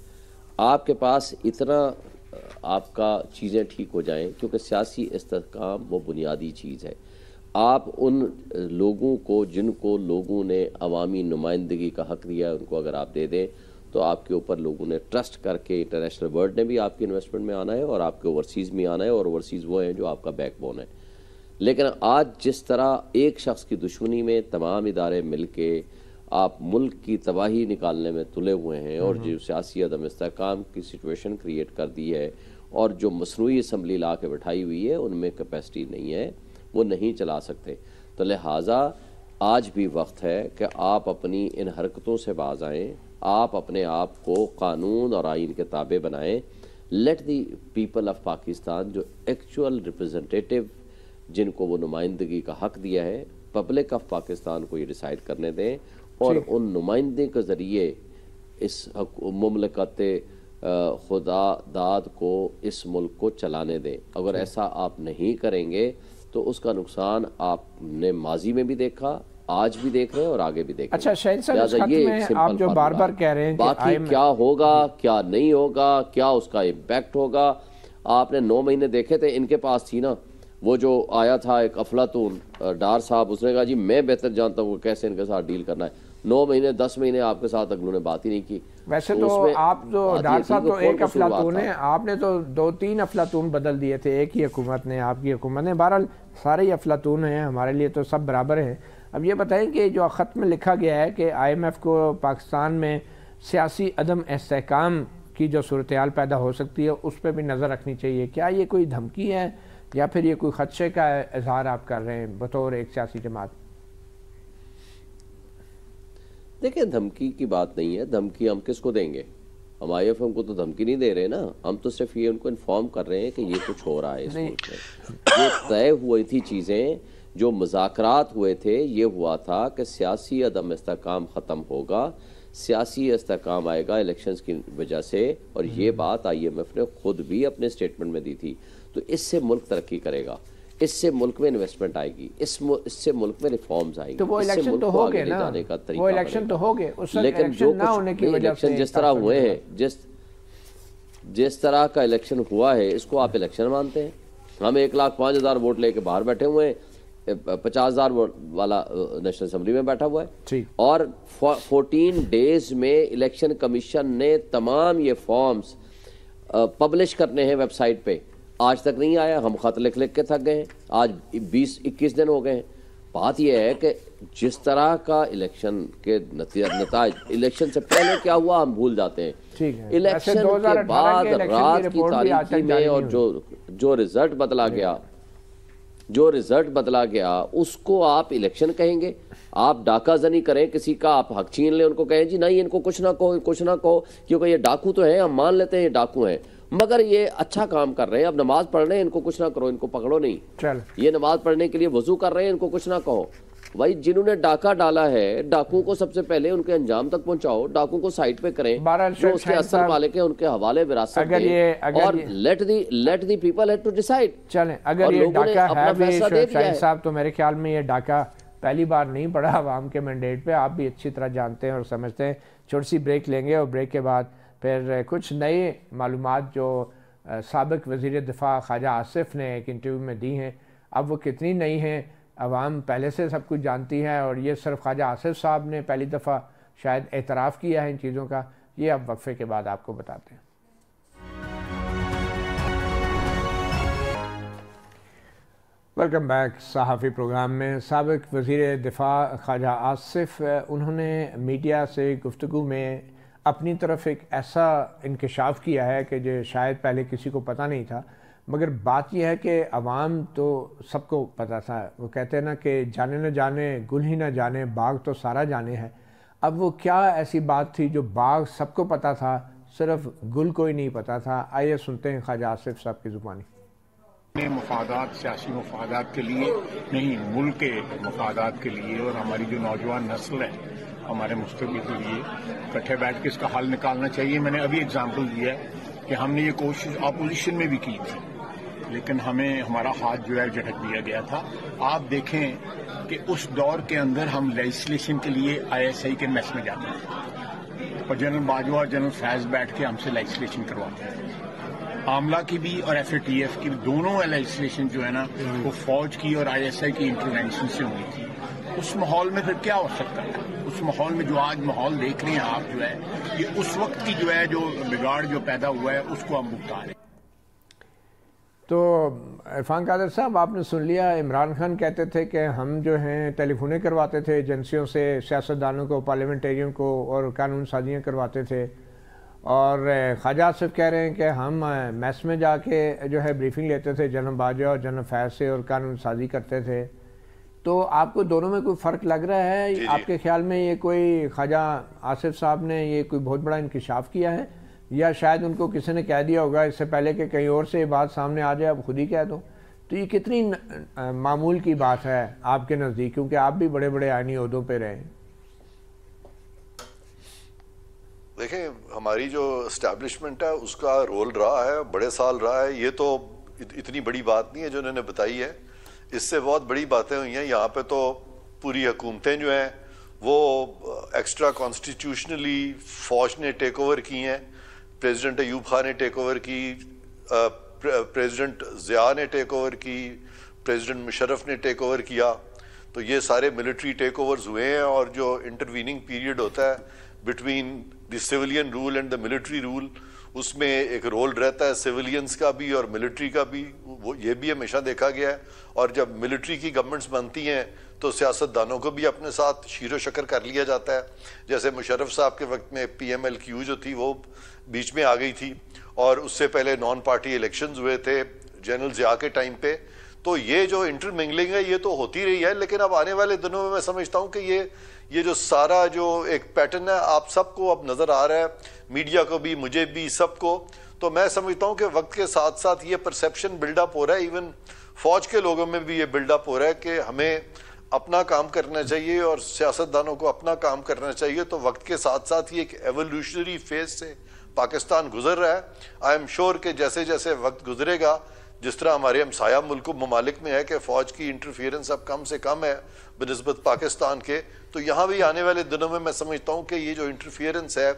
آپ کے پاس اتنا آپ کا چیزیں ٹھیک ہو جائیں، کیونکہ سیاسی استحکام وہ بنیادی چیز ہے. آپ ان لوگوں کو جن کو لوگوں نے عوامی نمائندگی کا حق دیا ہے ان کو اگر آپ دے دیں تو آپ کے اوپر لوگوں نے ٹرسٹ کر کے، انٹرنیشنل ورلڈ نے بھی آپ کی انویسٹمنٹ میں آنا ہے اور آپ کے اوورسیز میں آنا ہے، اور اوورسیز وہ ہیں جو آپ کا بیک بون ہے. لیکن آج جس طرح ایک شخص کی دشمنی میں تمام ادارے مل کے آپ ملک کی تباہی نکالنے میں تلے ہوئے ہیں، اور جو سیاسی عدم استحکام کی سچویشن کریٹ کر دی ہے، اور جو مصنوعی اسمبلی لا کے بٹھائی ہوئی ہے ان میں کیپیسٹی نہیں ہے، وہ نہیں چلا سکتے. تو لہٰذا آج بھی وقت ہے کہ آپ اپنی ان حرکتوں سے باز آئیں، آپ اپنے آپ کو قانون اور آئین کے تابع بنائیں. Late the people of Pakistan, جو ایکچوئل ریپرزنٹیٹیو جن کو وہ نمائندگی کا حق دیا ہے، پبلک آف پاکستان کو یہ ڈیسائیڈ کرنے دیں، اور ان نمائندے کے ذریعے اس مملکت خدا داد کو، اس ملک کو چلانے دیں. اگر ایسا آپ نہیں کریں گے تو اس کا نقصان آپ نے ماضی میں بھی دیکھا، آج بھی دیکھ رہے ہیں اور آگے بھی دیکھ رہے ہیں. اچھا شاہد صاحب، اس خط میں آپ جو بار بار کہہ رہے ہیں باقی کیا ہوگا کیا نہیں ہوگا، کیا اس کا امپیکٹ ہوگا، آپ نے 9 مہینے دیکھے تھے. ان کے پاس تھی نا وہ جو آیا تھا ایک افلاطون ڈار صاحب، اس نے کہا جی میں بہتر جانتا ہوں کیسے ان کے ساتھ ڈیل کرنا ہے. 9 مہینے 10 مہینے آپ کے ساتھ اگلوں نے بات ہی نہیں کی. ویسے تو آپ جو ڈار صاحب تو ایک افلاطون ہیں، آپ نے تو 2-3 افلاطون بدل دیے تھے ایک ہی حکومت نے، آپ کی حکومت نے. بہرحال سارے ہی افلاطون ہیں، ہمارے لیے تو سب برابر ہیں. اب یہ بتائیں کہ جو خط میں لکھا گیا ہے کہ آئی ایم ایف کو پاکستان میں سیاسی عدم استحکام کی جو صورتحال پیدا ہو سکتی ہے اس پہ بھی نظر رکھنی چاہیے، کیا یہ کوئی دھمکی ہے یا پھر یہ کوئی خدشے کا اظہار آپ کر رہے ہیں بطور ایک سیاسی جماعت؟ دیکھیں، دھمکی کی بات نہیں ہے. دھمکی ہم کس کو دیں گے؟ ہم آئی ایف ایم کو تو دھمکی نہیں دے رہے نا، ہم تو صرف یہ ان کو انفارم کر رہے ہیں کہ یہ کچھ ہو رہا ہے اس ملک میں. یہ طے ہوئی تھی چیزیں، جو مذاکرات ہوئے تھے، یہ ہوا تھا کہ سیاسی عدم استحکام ختم ہوگا، سیاسی استحکام آئے گا الیکشنز کی وجہ سے، اور یہ بات آئی ایم ایف نے خود بھی اپنے اسٹیٹمنٹ میں دی تھی. تو اس سے ملک ترقی کرے گا، اس سے ملک میں انویسٹمنٹ آئے گی، اس سے ملک میں ریفارمز آئیں گی. تو وہ الیکشن تو ہو گئے نا، وہ الیکشن تو ہو گئے، لیکن جو کچھ الیکشن جس طرح ہوئے ہیں، جس طرح کا الیکشن ہوا ہے، اس کو آپ الیکشن مانتے ہیں؟ ہم 1,05,000 ووٹ لے کے باہر بیٹھے ہوئے ہیں، 50,000 ووٹ والا نیشنل اسمبلی میں بیٹھا ہوا ہے، اور 14 ڈیز میں الیکشن کمیشن نے تمام یہ فارمز پبلش کرنے ہیں ویب سائٹ پہ. آج تک نہیں آیا، ہم خط لکھ کے تھک گئے ہیں، آج 20-21 دن ہو گئے ہیں. بات یہ ہے کہ جس طرح کا الیکشن کے نتائج، الیکشن سے پہلے کیا ہوا ہم بھول جاتے ہیں، الیکشن کے بعد رات کی تاریکی میں اور جو رزلٹ بدلا گیا، جو رزلٹ بدلا گیا اس کو آپ الیکشن کہیں گے؟ آپ ڈاکہ زنی کریں کسی کا، آپ حق چھین لیں، ان کو کہیں جی نہیں ان کو کچھ نہ کہو کیونکہ یہ ڈاکو تو ہیں، ہم مان لیتے ہیں یہ ڈاکو ہیں مگر یہ اچھا کام کر رہے ہیں، اب نماز پڑھ رہے ہیں، ان کو کچھ نہ کرو، ان کو پکڑو نہیں، یہ نماز پڑھنے کے لیے وضو کر رہے ہیں، ان کو کچھ نہ کہو۔ بھائی جنہوں نے ڈاکہ ڈالا ہے ڈاکو کو سب سے پہلے ان کے انجام تک پہنچاؤ، ڈاکو کو سائٹ پہ کریں، جو اس کے اصل مالک ہیں ان کے حوالے وراثت دیں اور let the people have to decide. چلیں اگر یہ ڈاکہ ہے بھی شاہد صاحب تو میرے خیال میں یہ ڈاکہ پہلی بار نہیں پڑا عوام کے مینڈیٹ پہ، آپ بھی اچھی طرح جانتے ہیں اور سمجھتے ہیں۔ چھوٹی سی بریک لیں گے اور بریک کے بعد پھر کچھ نئے معلومات جو سابق وزیر دفاع خواجہ آصف نے ایک انٹرویو میں دی ہیں، اب وہ کتنی نئی ہیں عوام پہلے سے سب کچھ جانتی ہے اور یہ صرف خواجہ آصف صاحب نے پہلی دفعہ شاید اعتراف کیا ہے ان چیزوں کا، یہ اب وقفے کے بعد آپ کو بتاتے ہیں۔ ویلکم بیک صحافی پروگرام میں۔ سابق وزیر دفاع خواجہ آصف انہوں نے میڈیا سے گفتگو میں اپنی طرف ایک ایسا انکشاف کیا ہے کہ جو شاید پہلے کسی کو پتہ نہیں تھا، مگر بات یہ ہے کہ عوام تو سب کو پتہ تھا۔ وہ کہتے ہیں نا کہ جانے نہ جانے گل ہی نہ جانے، باغ تو سارا جانے ہے۔ اب وہ کیا ایسی بات تھی جو باغ سب کو پتہ تھا، صرف گل کو ہی نہیں پتہ تھا؟ آئیے سنتے ہیں خواجہ آصف صاحب کی زبانی۔ مفادات سیاسی مفادات کے لیے نہیں، ملک کے مفادات کے لیے اور ہماری جو نوجوان نسل ہے ہمارے مستقبل کے لیے اکٹھے بیٹھ کے اس کا حل نکالنا چاہیے۔ میں نے ابھی اگزامپل دیا ہے کہ ہم نے یہ کوشش اپوزیشن میں بھی کی تھی لیکن ہمیں ہمارا ہاتھ جو ہے جھٹک دیا گیا تھا۔ آپ دیکھیں کہ اس دور کے اندر ہم لیجسلیشن کے لیے ISI کے میس میں جاتے ہیں اور جنرل باجوہ اور جنرل فیض بیٹھ کے ہم سے لیجسلیشن کرواتے ہیں۔ عاملہ کی بھی اور FATF کی بھی دونوں لیجسلیشن جو ہے نا وہ فوج کی اور ISI کی انٹروینشن سے ہوئی تھی۔ اس ماحول میں پھر کیا ہو سکتا ہے؟ اس ماحول میں جو آج ماحول دیکھ رہے ہیں آپ جو ہے یہ اس وقت کی جو ہے جو بگاڑ جو پیدا ہوا ہے اس کو ہم بتا رہے ہیں۔ تو عرفان قادر صاحب آپ نے سن لیا، عمران خان کہتے تھے کہ ہم جو ہیں ٹیلی فونیں کرواتے تھے ایجنسیوں سے، سیاستدانوں کو، پارلیمنٹیرین کو، اور قانون سازیاں کرواتے تھے، اور خواجہ آصف کہہ رہے ہیں کہ ہم میس میں جا کے جو ہے بریفنگ لیتے تھے جنرل باجوہ اور جنرل فیض سے اور قانون سازی کرتے تھے۔ تو آپ کو دونوں میں کوئی فرق لگ رہا ہے؟ آپ کے خیال میں یہ کوئی خواجہ آصف صاحب نے یہ کوئی بہت بڑا انکشاف کیا ہے یا شاید ان کو کسی نے کہہ دیا ہوگا اس سے پہلے کہ کہیں اور سے یہ بات سامنے آ جائے اب خود ہی کہہ دو؟ تو یہ کتنی معمول کی بات ہے آپ کے نزدیک، کیونکہ آپ بھی بڑے بڑے آئینی عہدوں پہ رہے ہیں؟ دیکھیں ہماری جو اسٹیبلشمنٹ ہے اس کا رول رہا ہے، بڑے سال رہا ہے، یہ تو اتنی بڑی بات نہیں ہے جو انہوں نے بتائی ہے، اس سے بہت بڑی باتیں ہوئی ہیں۔ یہاں پہ تو پوری حکومتیں جو ہیں وہ ایکسٹرا کانسٹیٹیوشنلی فوج نے ٹیک اوور کی ہیں، پریزیڈنٹ ایوب خان نے ٹیک اوور کی، پریزیڈنٹ ضیاء نے ٹیک اوور کی، پریزیڈنٹ مشرف نے ٹیک اوور کیا، تو یہ سارے ملٹری ٹیک اوورز ہوئے ہیں، اور جو انٹرویننگ پیریڈ ہوتا ہے between the civilian role and the military role اس میں ایک رول رہتا ہے سویلینز کا بھی اور ملٹری کا بھی، وہ یہ بھی ہمیشہ دیکھا گیا ہے۔ اور جب ملٹری کی گورنمنٹس بنتی ہیں تو سیاستدانوں کو بھی اپنے ساتھ شیر و شکر کر لیا جاتا ہے، جیسے مشرف صاحب کے وقت میں PMLQ جو تھی وہ بیچ میں آ گئی تھی، اور اس سے پہلے نان پارٹی الیکشنز ہوئے تھے جنرل ضیاء کے ٹائم پہ۔ تو یہ جو انٹرمنگلنگ ہے یہ تو ہوتی رہی ہے، لیکن اب آنے والے دنوں میں سمجھتا ہوں کہ یہ جو سارا جو ایک پیٹرن ہے آپ سب کو اب نظر آ رہا ہے، میڈیا کو بھی، مجھے بھی، سب کو۔ تو میں سمجھتا ہوں کہ وقت کے ساتھ ساتھ یہ پرسیپشن بلڈ اپ ہو رہا ہے، ایون فوج کے لوگوں میں بھی یہ بلڈ اپ ہو رہا ہے کہ ہمیں اپنا کام کرنا چاہیے اور سیاستدانوں کو اپنا کام کرنا چاہیے۔ تو وقت کے ساتھ ساتھ یہ ایک ایولیوشنری فیز سے پاکستان گزر رہا ہے۔ آئی ایم شیور کہ جیسے جیسے وقت گزرے گا، جس طرح ہمارے ہمسایہ ممالک میں ہے کہ فوج کی انٹرفیئرنس اب کم سے کم ہے بنسبت پاکستان کے، تو یہاں بھی آنے والے دنوں میں سمجھتا ہوں کہ یہ جو انٹرفیئرنس ہے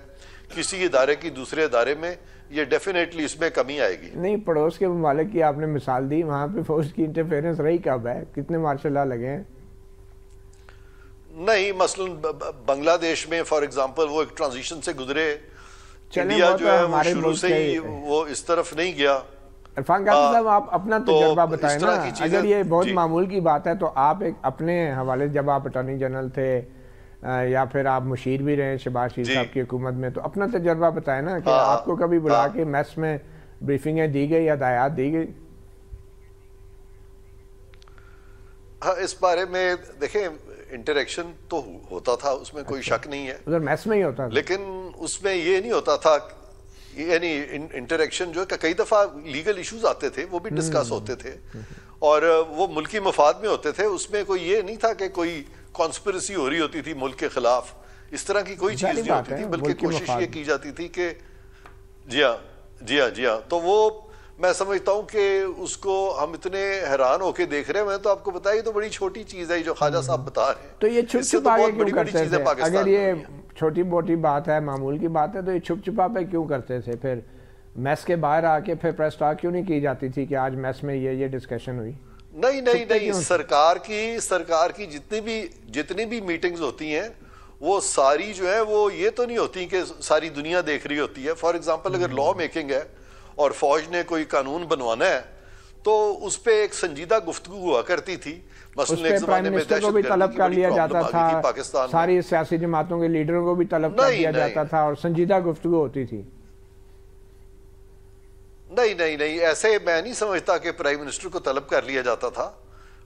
کسی ادارے کی دوسرے ادارے میں، یہ ڈیفینیٹلی اس میں کمی آئے گی۔ نہیں، پڑوس کے ممالک کی آپ نے مثال دی، وہاں پہ فوج کی انٹرفیئرنس رہی کب ہے؟ کتنے مارشل لا لگے ہیں؟ نہیں، مثلا بنگلہ دیش میں فار ایگزامپل وہ ایک ٹرانزیشن سے گزرے، انڈیا جو ہے وہ شروع سے ہی وہ اس طرف نہیں گیا۔ عرفان قادر صاحب آپ اپنا تجربہ بتائیں نا، اگر یہ بہت معمول کی بات ہے تو آپ ایک اپنے حوالے، جب آپ اٹارنی جنرل تھے یا پھر آپ مشیر بھی رہے شہباز شریف صاحب کی حکومت میں، تو اپنا تجربہ بتائیں نا کہ آپ کو کبھی بلا کے میس میں بریفنگیں دی گئی، ہدایات دی گئی؟ ہاں اس بارے میں دیکھیں انٹریکشن تو ہوتا تھا، اس میں کوئی شک نہیں ہے، ادھر میس میں ہی ہوتا تھا، لیکن اس میں یہ نہیں ہوتا تھا، یعنی انٹریکشن جو ہے کئی دفعہ لیگل ایشوز آتے تھے وہ بھی ڈسکس ہوتے تھے اور وہ ملکی مفاد میں ہوتے تھے، اس میں کوئی یہ نہیں تھا کہ کوئی کانسپریسی ہو رہی ہوتی تھی ملک کے خلاف، اس طرح کی کوئی چیز نہیں ہوتی تھی، بلکہ کوشش یہ کی جاتی تھی کہ جی ہاں تو وہ میں سمجھتا ہوں کہ اس کو ہم اتنے حیران ہو کے دیکھ رہے ہیں، میں تو آپ کو بتایا یہ تو بڑی چھوٹی چیز ہے جو خواجہ صاحب بتا رہے ہیں، تو یہ چھپ چھپا کے کیوں کرتے تھے؟ اگر یہ پاکستان چھوٹی موٹی بات ہے، معمول کی بات ہے، تو یہ چھپ چھپا پہ کیوں کرتے تھے؟ پھر میس کے باہر آ کے پھر پریس ٹاک کیوں نہیں کی جاتی تھی کہ آج میس میں یہ ڈسکشن ہوئی؟ نہیں سرکار کی جتنی بھی میٹنگز ہوتی ہیں وہ ساری جو ہے وہ یہ تو نہیں ہوتی کہ ساری دنیا دیکھ رہی ہوتی ہے. فار ایگزامپل اگر لا میکنگ ہے اور فوج نے کوئی قانون بنوانا ہے تو اس پہ ایک سنجیدہ گفتگو ہوا کرتی تھی. مثلا ایک زمانے میں دہشت گردی طلب کر لیا جاتا تھا، ساری سیاسی جماعتوں کے لیڈروں کو بھی طلب کر لیا جاتا تھا اور سنجیدہ گفتگو ہوتی تھی. نہیں ایسے میں نہیں سمجھتا کہ پرائم منسٹر کو طلب کر لیا جاتا تھا.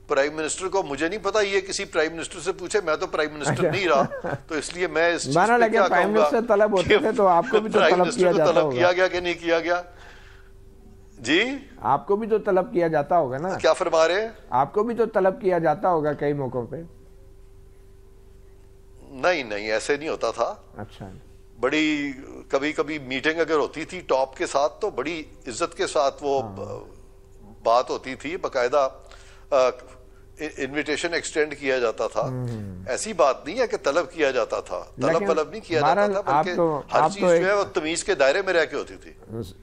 پرائم منسٹر کو مجھے نہیں پتا، یہ کسی پرائم منسٹر سے پوچھے، میں تو پرائم منسٹر نہیں رہا تو اس لیے میں اس چیز پہ کیا کہوں گا. طلب ہوتے تھے تو آپ کو بھی تو طلب کیا جاتا ہوگا. کیا گیا کہ نہیں کیا گیا؟ جی آپ کو بھی تو طلب کیا جاتا ہوگا نا. کیا فرما رہے ہیں؟ آپ کو بھی تو طلب کیا جاتا ہوگا کئی موقعوں پہ. نہیں ایسے نہیں ہوتا تھا. اچھا. بڑی کبھی میٹنگ اگر ہوتی تھی ٹاپ کے ساتھ تو بڑی عزت کے ساتھ وہ بات ہوتی تھی، باقاعدہ انویٹیشن ایکسٹینڈ کیا جاتا تھا. ایسی بات نہیں ہے کہ طلب کیا جاتا تھا، طلب نہیں کیا جاتا تھا، بلکہ ہر چیز جو ہے وہ تمیز کے دائرے میں رہ کے ہوتی تھی.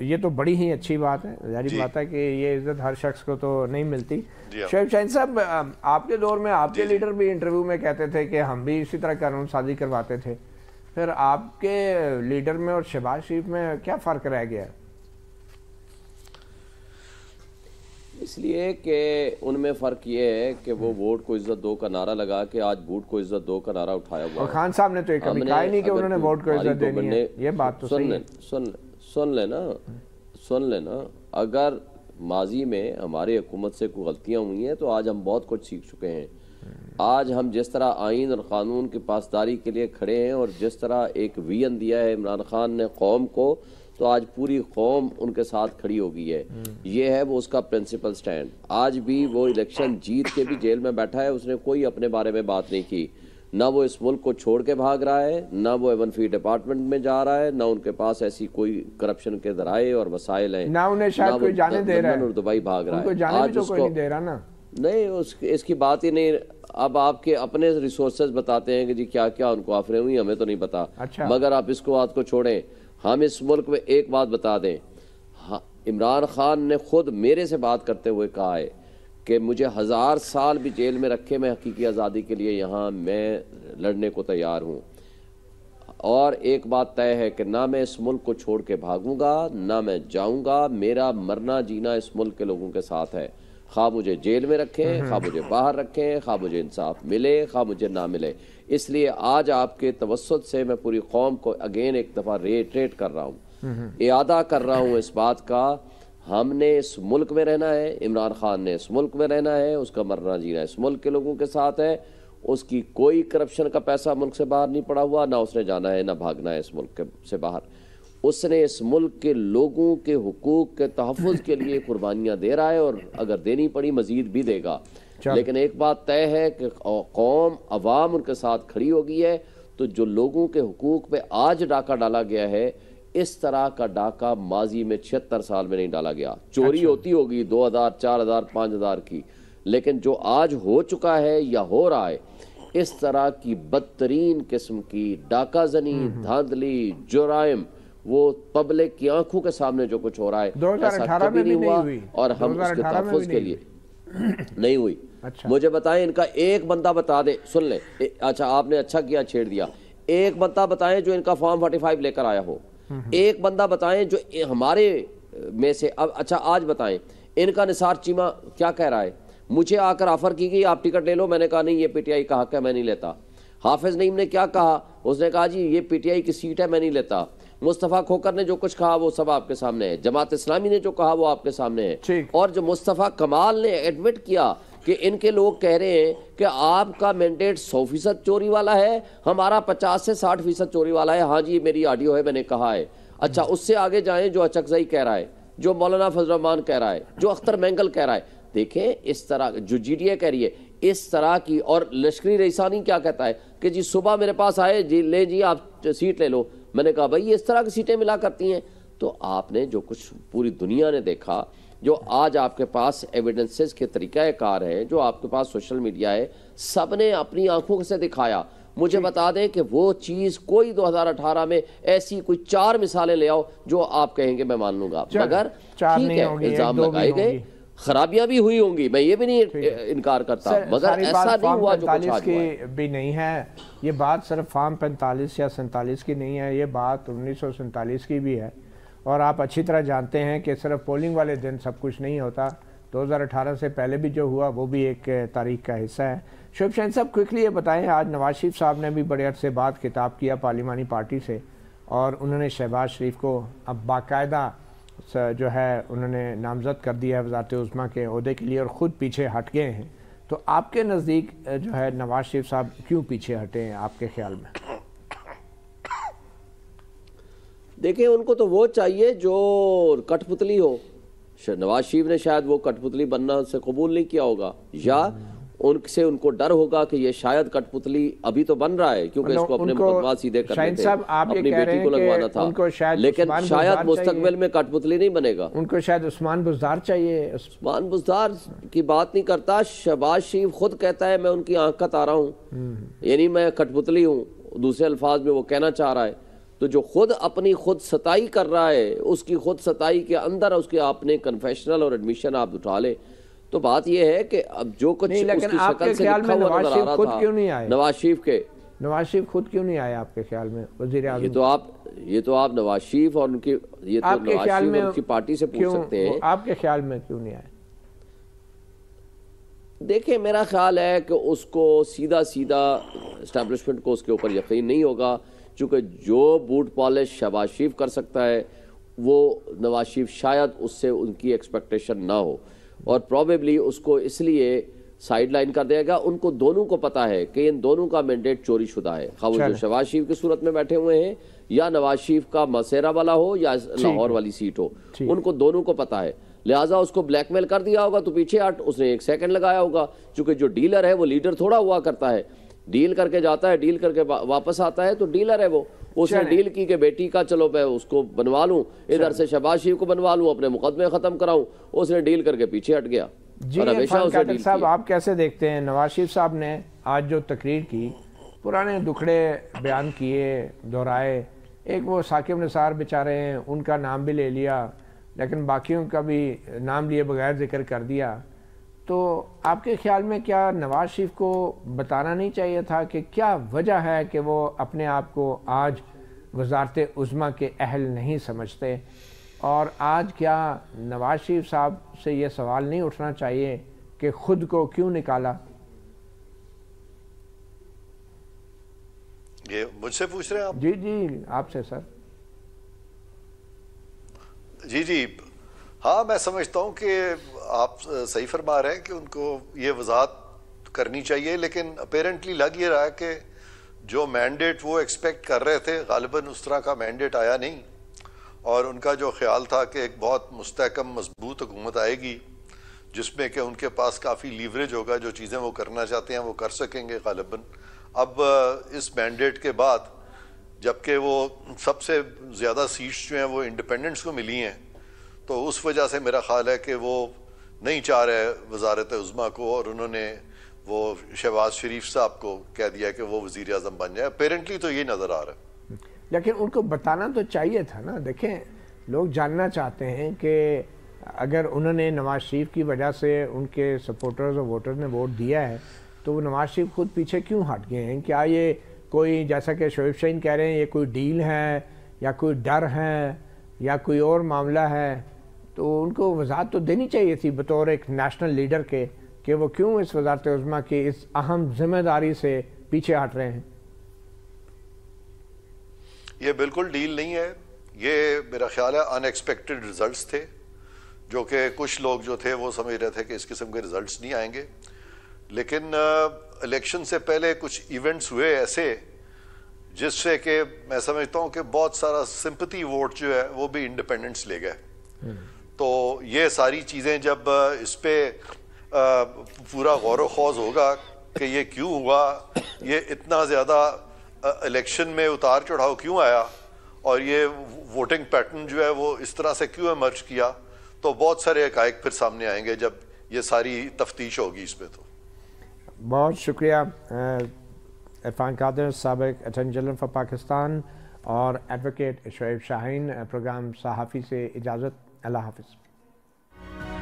یہ تو بڑی ہی اچھی بات ہے، ظاہری بات ہے کہ یہ عزت ہر شخص کو تو نہیں ملتی. شعیب شاہین صاحب، آپ کے دور میں آپ کے لیڈر بھی انٹرویو میں کہتے تھے کہ ہم بھی اسی طرح قانون سازی کرواتے تھے. پھر آپ کے لیڈر میں اور شہباز شریف میں کیا فرق رہ گیا؟ اس لیے کہ ان میں فرق یہ ہے کہ وہ ووٹ کو عزت دو کا نعرہ لگا کے آج ووٹ کو عزت دو کا نعرہ اٹھایا ہوا ہے. اور خان صاحب نے تو یہ کبھی کہا ہی نہیں کہ انہوں نے ووٹ کو عزت دینی ہے. یہ بات تو صحیح ہے. سن لینا اگر ماضی میں ہماری حکومت سے کوئی غلطیاں ہوئی ہیں تو آج ہم بہت کچھ سیکھ چکے ہیں. آج ہم جس طرح آئین اور قانون کی پاسداری کے لیے کھڑے ہیں اور جس طرح ایک ویژن دیا ہے عمران خان نے قوم کو، تو آج پوری قوم ان کے ساتھ کھڑی ہو گئی ہے. یہ ہے وہ اس کا پرنسپل سٹینڈ. آج بھی وہ الیکشن جیت کے بھی جیل میں بیٹھا ہے، اس نے کوئی اپنے بارے میں بات نہیں کی. نہ وہ اس ملک کو چھوڑ کے بھاگ رہا ہے، نہ وہ ایون فی ڈپارٹمنٹ میں جا رہا ہے، نہ ان کے پاس ایسی کوئی کرپشن کے ذرائع اور وسائل ہیں، نہ انہیں شاید کوئی جانے دے رہا ہے اور دبئی بھاگ رہا ہے. آج اس کو دے رہا نا، نہیں اس کی بات ہی نہیں. اب آپ کے اپنے ریسورسز بتاتے ہیں کہ جی کیا کیا ان کو آفریں ہوئی، ہمیں تو نہیں پتا. مگر آپ اس کو بات کو چھوڑیں، ہم اس ملک میں ایک بات بتا دیں، عمران خان نے خود میرے سے بات کرتے ہوئے کہا ہے کہ مجھے 1000 سال بھی جیل میں رکھے، میں حقیقی آزادی کے لیے یہاں میں لڑنے کو تیار ہوں. اور ایک بات طے ہے کہ نہ میں اس ملک کو چھوڑ کے بھاگوں گا، نہ میں جاؤں گا. میرا مرنا جینا اس ملک کے لوگوں کے ساتھ ہے. خواہ مجھے جیل میں رکھیں، خواہ مجھے باہر رکھیں، خواہ مجھے انصاف ملے، خواہ مجھے نہ ملے. اس لیے آج آپ کے توسط سے میں پوری قوم کو اگین ایک دفعہ ریٹریٹ کر رہا ہوں، اعادہ کر رہا ہوں اس بات کا. ہم نے اس ملک میں رہنا ہے، عمران خان نے اس ملک میں رہنا ہے، اس کا مرنا جینا اس ملک کے لوگوں کے ساتھ ہے. اس کی کوئی کرپشن کا پیسہ ملک سے باہر نہیں پڑا ہوا، نہ اس نے جانا ہے نہ بھاگنا ہے اس ملک سے باہر. اس نے اس ملک کے لوگوں کے حقوق کے تحفظ کے لیے قربانیاں دے رہا ہے اور اگر دینی پڑی مزید بھی دے گا. لیکن ایک بات طے ہے کہ قوم عوام ان کے ساتھ کھڑی ہو گئی ہے. تو جو لوگوں کے حقوق پہ آج ڈاکہ ڈالا گیا ہے، اس طرح کا ڈاکہ ماضی میں 76 سال میں نہیں ڈالا گیا. چوری ہوتی ہوگی 2000 4000 5000 کی، لیکن جو آج ہو چکا ہے یا ہو رہا ہے، اس طرح کی بدترین قسم کی ڈاکہ زنی، دھاندلی، جرائم، وہ پبلک کی آنکھوں کے سامنے جو کچھ ہو رہا ہے، 2018 میں بھی نہیں ہوئی اور ہم اس کے تحفظ کے لیے نہیں ہوئی. مجھے بتائیں ان کا ایک بندہ بتا دے. سن لیں، اچھا آپ نے اچھا کیا چھیڑ دیا. ایک بندہ بتائیں جو ان کا فارم 45 لے کر آیا ہو. ایک بندہ بتائیں جو ہمارے میں سے. اب اچھا آج بتائیں ان کا نثار چیمہ کیا کہہ رہا ہے. مجھے آ کر آفر کی گئی آپ ٹکٹ لے لو، میں نے کہا نہیں یہ پی ٹی آئی کا حق ہے میں نہیں لیتا. حافظ نعیم نے کیا کہا، اس نے کہا جی یہ پی ٹی آئی کی سیٹ ہے میں نہیں لیتا. مصطفیٰ کھوکر نے جو کچھ کہا وہ سب آپ کے سامنے ہے. جماعت اسلامی نے جو کہا وہ آپ کے سامنے ہے. اور جو مصطفیٰ کمال نے ایڈمٹ کیا کہ ان کے لوگ کہہ رہے ہیں کہ آپ کا مینڈیٹ 100% چوری والا ہے، ہمارا 50 سے 60% چوری والا ہے. ہاں جی میری آڈیو ہے، میں نے کہا ہے. اچھا اس سے آگے جائیں، جو اچکزئی کہہ رہا ہے، جو مولانا فضل الرحمان کہہ رہا ہے، جو اختر مینگل کہہ رہا ہے. دیکھیں اس طرح جو جی ڈی اے کہہ رہی ہے اس طرح کی، اور لشکری رئیسانی کیا کہتا ہے کہ جی صبح میرے پاس آئے جی لے جی آپ سیٹ لے لو. میں نے کہا بھائی اس طرح کی سیٹیں ملا کرتی ہیں. تو آپ نے جو کچھ پوری دنیا نے دیکھا، جو آج آپ کے پاس ایویڈنسز کے طریقہ کار ہیں، جو آپ کے پاس سوشل میڈیا ہے، سب نے اپنی آنکھوں سے دکھایا. مجھے بتا دیں کہ وہ چیز کوئی 2018 میں ایسی کوئی 4 مثالیں لے آؤ جو آپ کہیں گے میں مان لوں گا. مگر ٹھیک ہے الزام لگائے گئے، خرابیاں بھی ہوئی ہوں گی، میں یہ بھی نہیں انکار کرتا، مگر ایسا نہیں ہوا جو کچھ آج ہوا ہے. بھی نہیں ہے یہ بات صرف فارم 45 یا 47 کی نہیں ہے، یہ بات 1947 کی بھی ہے. اور آپ اچھی طرح جانتے ہیں کہ صرف پولنگ والے دن سب کچھ نہیں ہوتا، 2018 سے پہلے بھی جو ہوا وہ بھی ایک تاریخ کا حصہ ہے. شعیب شاہین صاحب کوئکلی یہ بتائیں، آج نواز شریف صاحب نے بھی بڑے عرصے بعد خطاب کیا پارلیمانی پارٹی سے، اور انہوں نے شہباز شریف کو اب باقاعدہ جو ہے انہوں نے نامزد کر دیا ہے وزارت عظمیٰ کے عہدے کے لیے، اور خود پیچھے ہٹ گئے ہیں. تو آپ کے نزدیک جو ہے نواز شریف صاحب کیوں پیچھے ہٹے ہیں آپ کے خیال میں؟ دیکھیں ان کو تو وہ چاہیے جو کٹ پتلی ہو. نواز شریف نے شاید وہ کٹ پتلی بننا سے قبول نہیں کیا ہوگا، یا ان سے ان کو ڈر ہوگا کہ یہ شاید کٹ پتلی ابھی تو بن رہا ہے کیونکہ اس کو اپنے مقدمات سیدھے کرنے تھے، اپنی بیٹی کو لگوانا تھا، لیکن شاید مستقبل میں کٹ پتلی نہیں بنے گا. ان کو شاید عثمان بزدار چاہیے. عثمان بزدار کی بات نہیں کرتا، شہباز شریف خود کہتا ہے میں ان کی آنکھ کا تارا ہوں، یعنی میں کٹ پتلی ہوں، دوسرے الفاظ میں وہ کہنا چاہ رہا ہے. تو جو خود اپنی خود ستائی کر رہا ہے، اس کی خود ستائی کے اندر اس کے آپ نے کنفیشنل اور ایڈمیشن آپ اٹھا لے. تو بات یہ ہے کہ اب جو کچھ اس کی شکل سے لکھا ہوا نظر آ رہا تھا، نواز شریف خود کیوں نہیں آئے آپ کے خیال میں وزیر اعظم؟ یہ تو آپ نواز شریف اور ان کی، یہ تو نواز شریف اور ان کی پارٹی سے پوچھ سکتے ہیں. آپ کے خیال میں کیوں نہیں آئے؟ دیکھیں میرا خیال ہے کہ اس کو سیدھا اسٹیبلشمنٹ کو اس کے اوپر یقین نہیں ہوگا، چونکہ جو بوٹ پالش شہباز شریف کر سکتا ہے وہ نواز شریف شاید اس سے ان کی ایکسپیکٹیشن نہ ہو، اور پروبیبلی اس کو اس لیے سائیڈ لائن کر دے گا. ان کو دونوں کو پتا ہے کہ ان دونوں کا مینڈیٹ چوری شدہ ہے، خواہ وہ جو شہباز شریف کی صورت میں بیٹھے ہوئے ہیں یا نواز شریف کا مسیرہ والا ہو یا لاہور والی سیٹ ہو، ان کو دونوں کو پتا ہے. لہٰذا اس کو بلیک میل کر دیا ہوگا تو پیچھے ہٹ، اس نے 1 سیکنڈ لگایا ہوگا، چونکہ جو ڈیلر ہے وہ لیڈر تھوڑا ہوا کرتا ہے، ڈیل کر کے جاتا ہے، ڈیل کر کے واپس آتا ہے، تو ڈیلر ہے وہ. اس نے ڈیل کی کہ بیٹی کا چلو میں اس کو بنوا لوں، ادھر سے شہباز شریف کو بنوا لوں، اپنے مقدمے ختم کراؤں. اس نے ڈیل کر کے پیچھے ہٹ گیا. جی عرفان کاٹر صاحب آپ کیسے دیکھتے ہیں نواز شریف صاحب نے آج جو تقریر کی، پرانے دکھڑے بیان کیے، دہرائے، ایک وہ ثاقب نثار بیچارے ہیں ان کا نام بھی لے لیا، لیکن باقیوں کا بھی نام لیے بغیر ذکر کر دیا. تو آپ کے خیال میں کیا نواز شریف کو بتانا نہیں چاہیے تھا کہ کیا وجہ ہے کہ وہ اپنے آپ کو آج وزارت عظمیٰ کے اہل نہیں سمجھتے؟ اور آج کیا نواز شریف صاحب سے یہ سوال نہیں اٹھنا چاہیے کہ خود کو کیوں نکالا؟ یہ مجھ سے پوچھ رہے ہیں آپ؟ جی آپ سے سر. جی ہاں میں سمجھتا ہوں کہ آپ صحیح فرما رہے ہیں کہ ان کو یہ وضاحت کرنی چاہیے، لیکن اپیرنٹلی لگ یہ رہا ہے کہ جو مینڈیٹ وہ ایکسپیکٹ کر رہے تھے غالباً اس طرح کا مینڈیٹ آیا نہیں، اور ان کا جو خیال تھا کہ ایک بہت مستحکم مضبوط حکومت آئے گی جس میں کہ ان کے پاس کافی لیوریج ہوگا، جو چیزیں وہ کرنا چاہتے ہیں وہ کر سکیں گے غالباً. اب اس مینڈیٹ کے بعد جبکہ وہ سب سے زیادہ سیٹس جو ہیں وہ انڈیپینڈنٹس کو ملی ہیں، تو اس وجہ سے میرا خیال ہے کہ وہ نہیں چاہ رہے وزارت عظمیٰ کو، اور انہوں نے وہ شہباز شریف صاحب کو کہہ دیا کہ وہ وزیر اعظم بن جائے. اپیرنٹلی تو یہ نظر آ رہا ہے. لیکن ان کو بتانا تو چاہیے تھا نا. دیکھیں لوگ جاننا چاہتے ہیں کہ اگر انہوں نے نواز شریف کی وجہ سے ان کے سپورٹرز اور ووٹرز نے ووٹ دیا ہے تو وہ نواز شریف خود پیچھے کیوں ہٹ گئے ہیں؟ کیا یہ کوئی جیسا کہ شعیب شاہین کہہ رہے ہیں یہ کوئی ڈیل ہے یا کوئی ڈر ہے یا کوئی اور معاملہ ہے؟ تو ان کو وضاحت تو دینی چاہیے تھی بطور ایک نیشنل لیڈر کے کہ وہ کیوں اس وزارت عظمیٰ کی اس اہم ذمہ داری سے پیچھے ہٹ رہے ہیں. یہ بالکل ڈیل نہیں ہے، یہ میرا خیال ہے ان ایکسپیکٹڈ ریزلٹس تھے، جو کہ کچھ لوگ جو تھے وہ سمجھ رہے تھے کہ اس قسم کے ریزلٹس نہیں آئیں گے. لیکن الیکشن سے پہلے کچھ ایونٹس ہوئے ایسے جس سے کہ میں سمجھتا ہوں کہ بہت سارا سمپتھی ووٹ جو ہے وہ بھی انڈیپینڈنٹس لے گئے. تو یہ ساری چیزیں جب اس پہ پورا غور و خوض ہوگا کہ یہ کیوں ہوا, یہ اتنا زیادہ الیکشن میں اتار چڑھاؤ کیوں آیا, اور یہ ووٹنگ پیٹرن جو ہے وہ اس طرح سے کیوں ایمرج کیا, تو بہت سارے حقائق پھر سامنے آئیں گے جب یہ ساری تفتیش ہوگی اس پہ. تو بہت شکریہ عرفان قادر, سابق اٹارنی جنرل فار پاکستان, اور ایڈوکیٹ شعیب شاہین. پروگرام صحافی سے اجازت. اللہ حافظ.